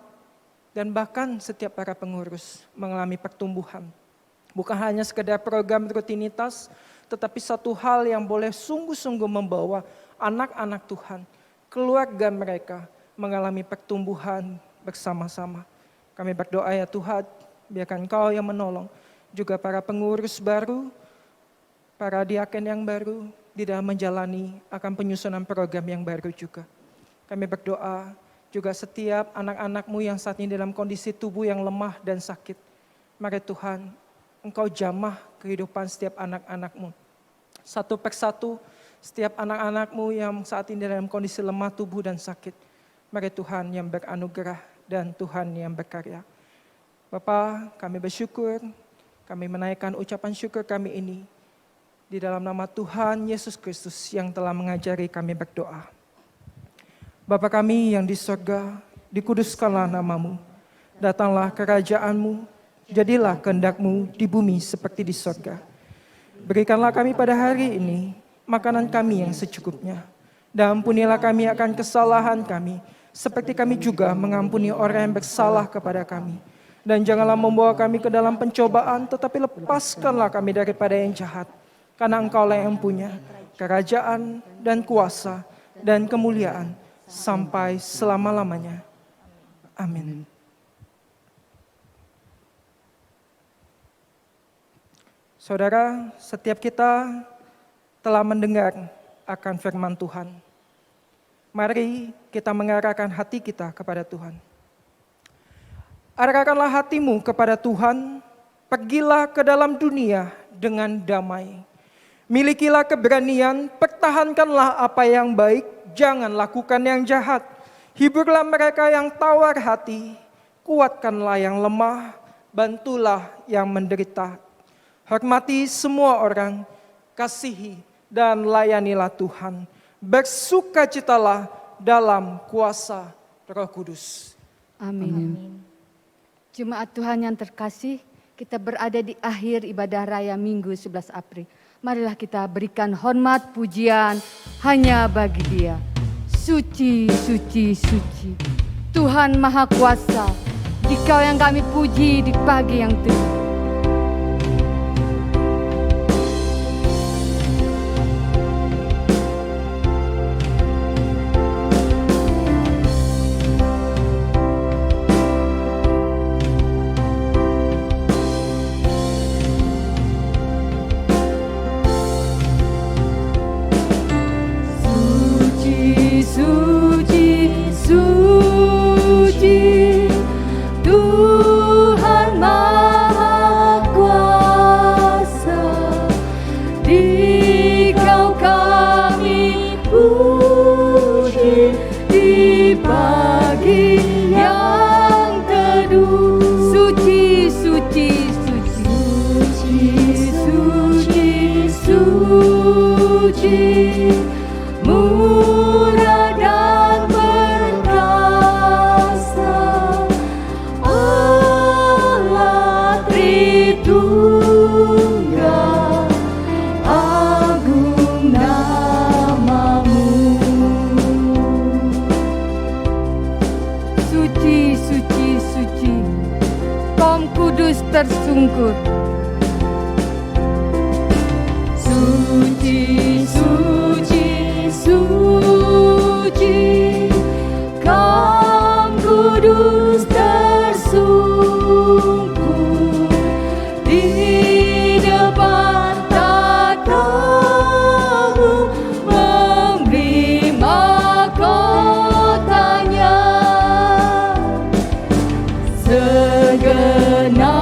dan bahkan setiap para pengurus mengalami pertumbuhan. Bukan hanya sekedar program rutinitas, tetapi satu hal yang boleh sungguh-sungguh membawa anak-anak Tuhan, keluarga mereka mengalami pertumbuhan bersama-sama. Kami berdoa ya Tuhan, biarkan Kau yang menolong juga para pengurus baru, para diaken yang baru di dalam menjalani akan penyusunan program yang baru juga. Kami berdoa juga setiap anak-anak-Mu yang saat ini dalam kondisi tubuh yang lemah dan sakit. Mari Tuhan, Engkau jamah kehidupan setiap anak-anak-Mu. Satu persatu, setiap anak-anak-Mu yang saat ini dalam kondisi lemah tubuh dan sakit. Mari Tuhan yang beranugerah dan Tuhan yang berkarya. Bapa, kami bersyukur, kami menaikkan ucapan syukur kami ini di dalam nama Tuhan Yesus Kristus yang telah mengajari kami berdoa. Bapa kami yang di sorga, dikuduskanlah nama-Mu. Datanglah kerajaan-Mu, jadilah kehendak-Mu di bumi seperti di sorga. Berikanlah kami pada hari ini makanan kami yang secukupnya. Dan ampunilah kami akan kesalahan kami, seperti kami juga mengampuni orang yang bersalah kepada kami. Dan janganlah membawa kami ke dalam pencobaan, tetapi lepaskanlah kami daripada yang jahat. Karena Engkaulah yang punya kerajaan dan kuasa dan kemuliaan sampai selama-lamanya. Amin. Saudara, setiap kita telah mendengar akan firman Tuhan. Mari kita mengarahkan hati kita kepada Tuhan. Arahkanlah hatimu kepada Tuhan, pergilah ke dalam dunia dengan damai. Milikilah keberanian, pertahankanlah apa yang baik, jangan lakukan yang jahat. Hiburlah mereka yang tawar hati, kuatkanlah yang lemah, bantulah yang menderita. Hormati semua orang, kasihi dan layanilah Tuhan. Bersukacitalah dalam kuasa Roh Kudus. Amin. Jemaat Tuhan yang terkasih, kita berada di akhir ibadah raya Minggu 11 April. Marilah kita berikan hormat pujian hanya bagi Dia. Suci, suci, suci. Tuhan Maha Kuasa, Dikau yang kami puji di pagi yang teduh. Tersungkur. Suci, suci, suci, Kam kudus tersungkur di depan tatamu, memberi mahkotanya. Segenap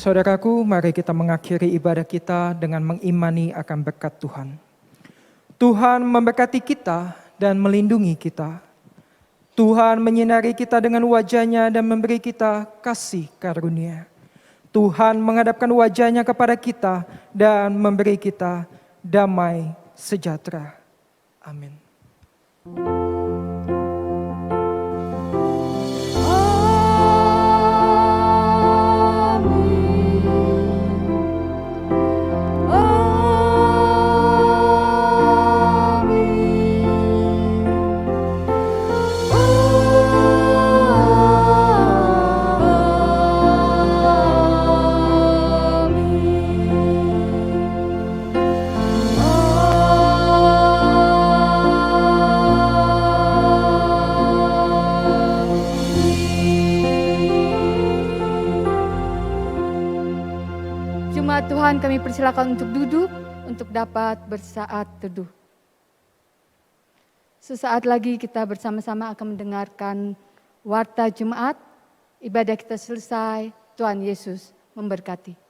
Saudaraku, mari kita mengakhiri ibadah kita dengan mengimani akan berkat Tuhan. Tuhan memberkati kita dan melindungi kita. Tuhan menyinari kita dengan wajah-Nya dan memberi kita kasih karunia. Tuhan menghadapkan wajah-Nya kepada kita dan memberi kita damai sejahtera. Amin. Jemaat Tuhan, kami persilakan untuk duduk untuk dapat bersaat teduh. Sesaat lagi kita bersama-sama akan mendengarkan warta Jumat. Ibadah kita selesai, Tuhan Yesus memberkati.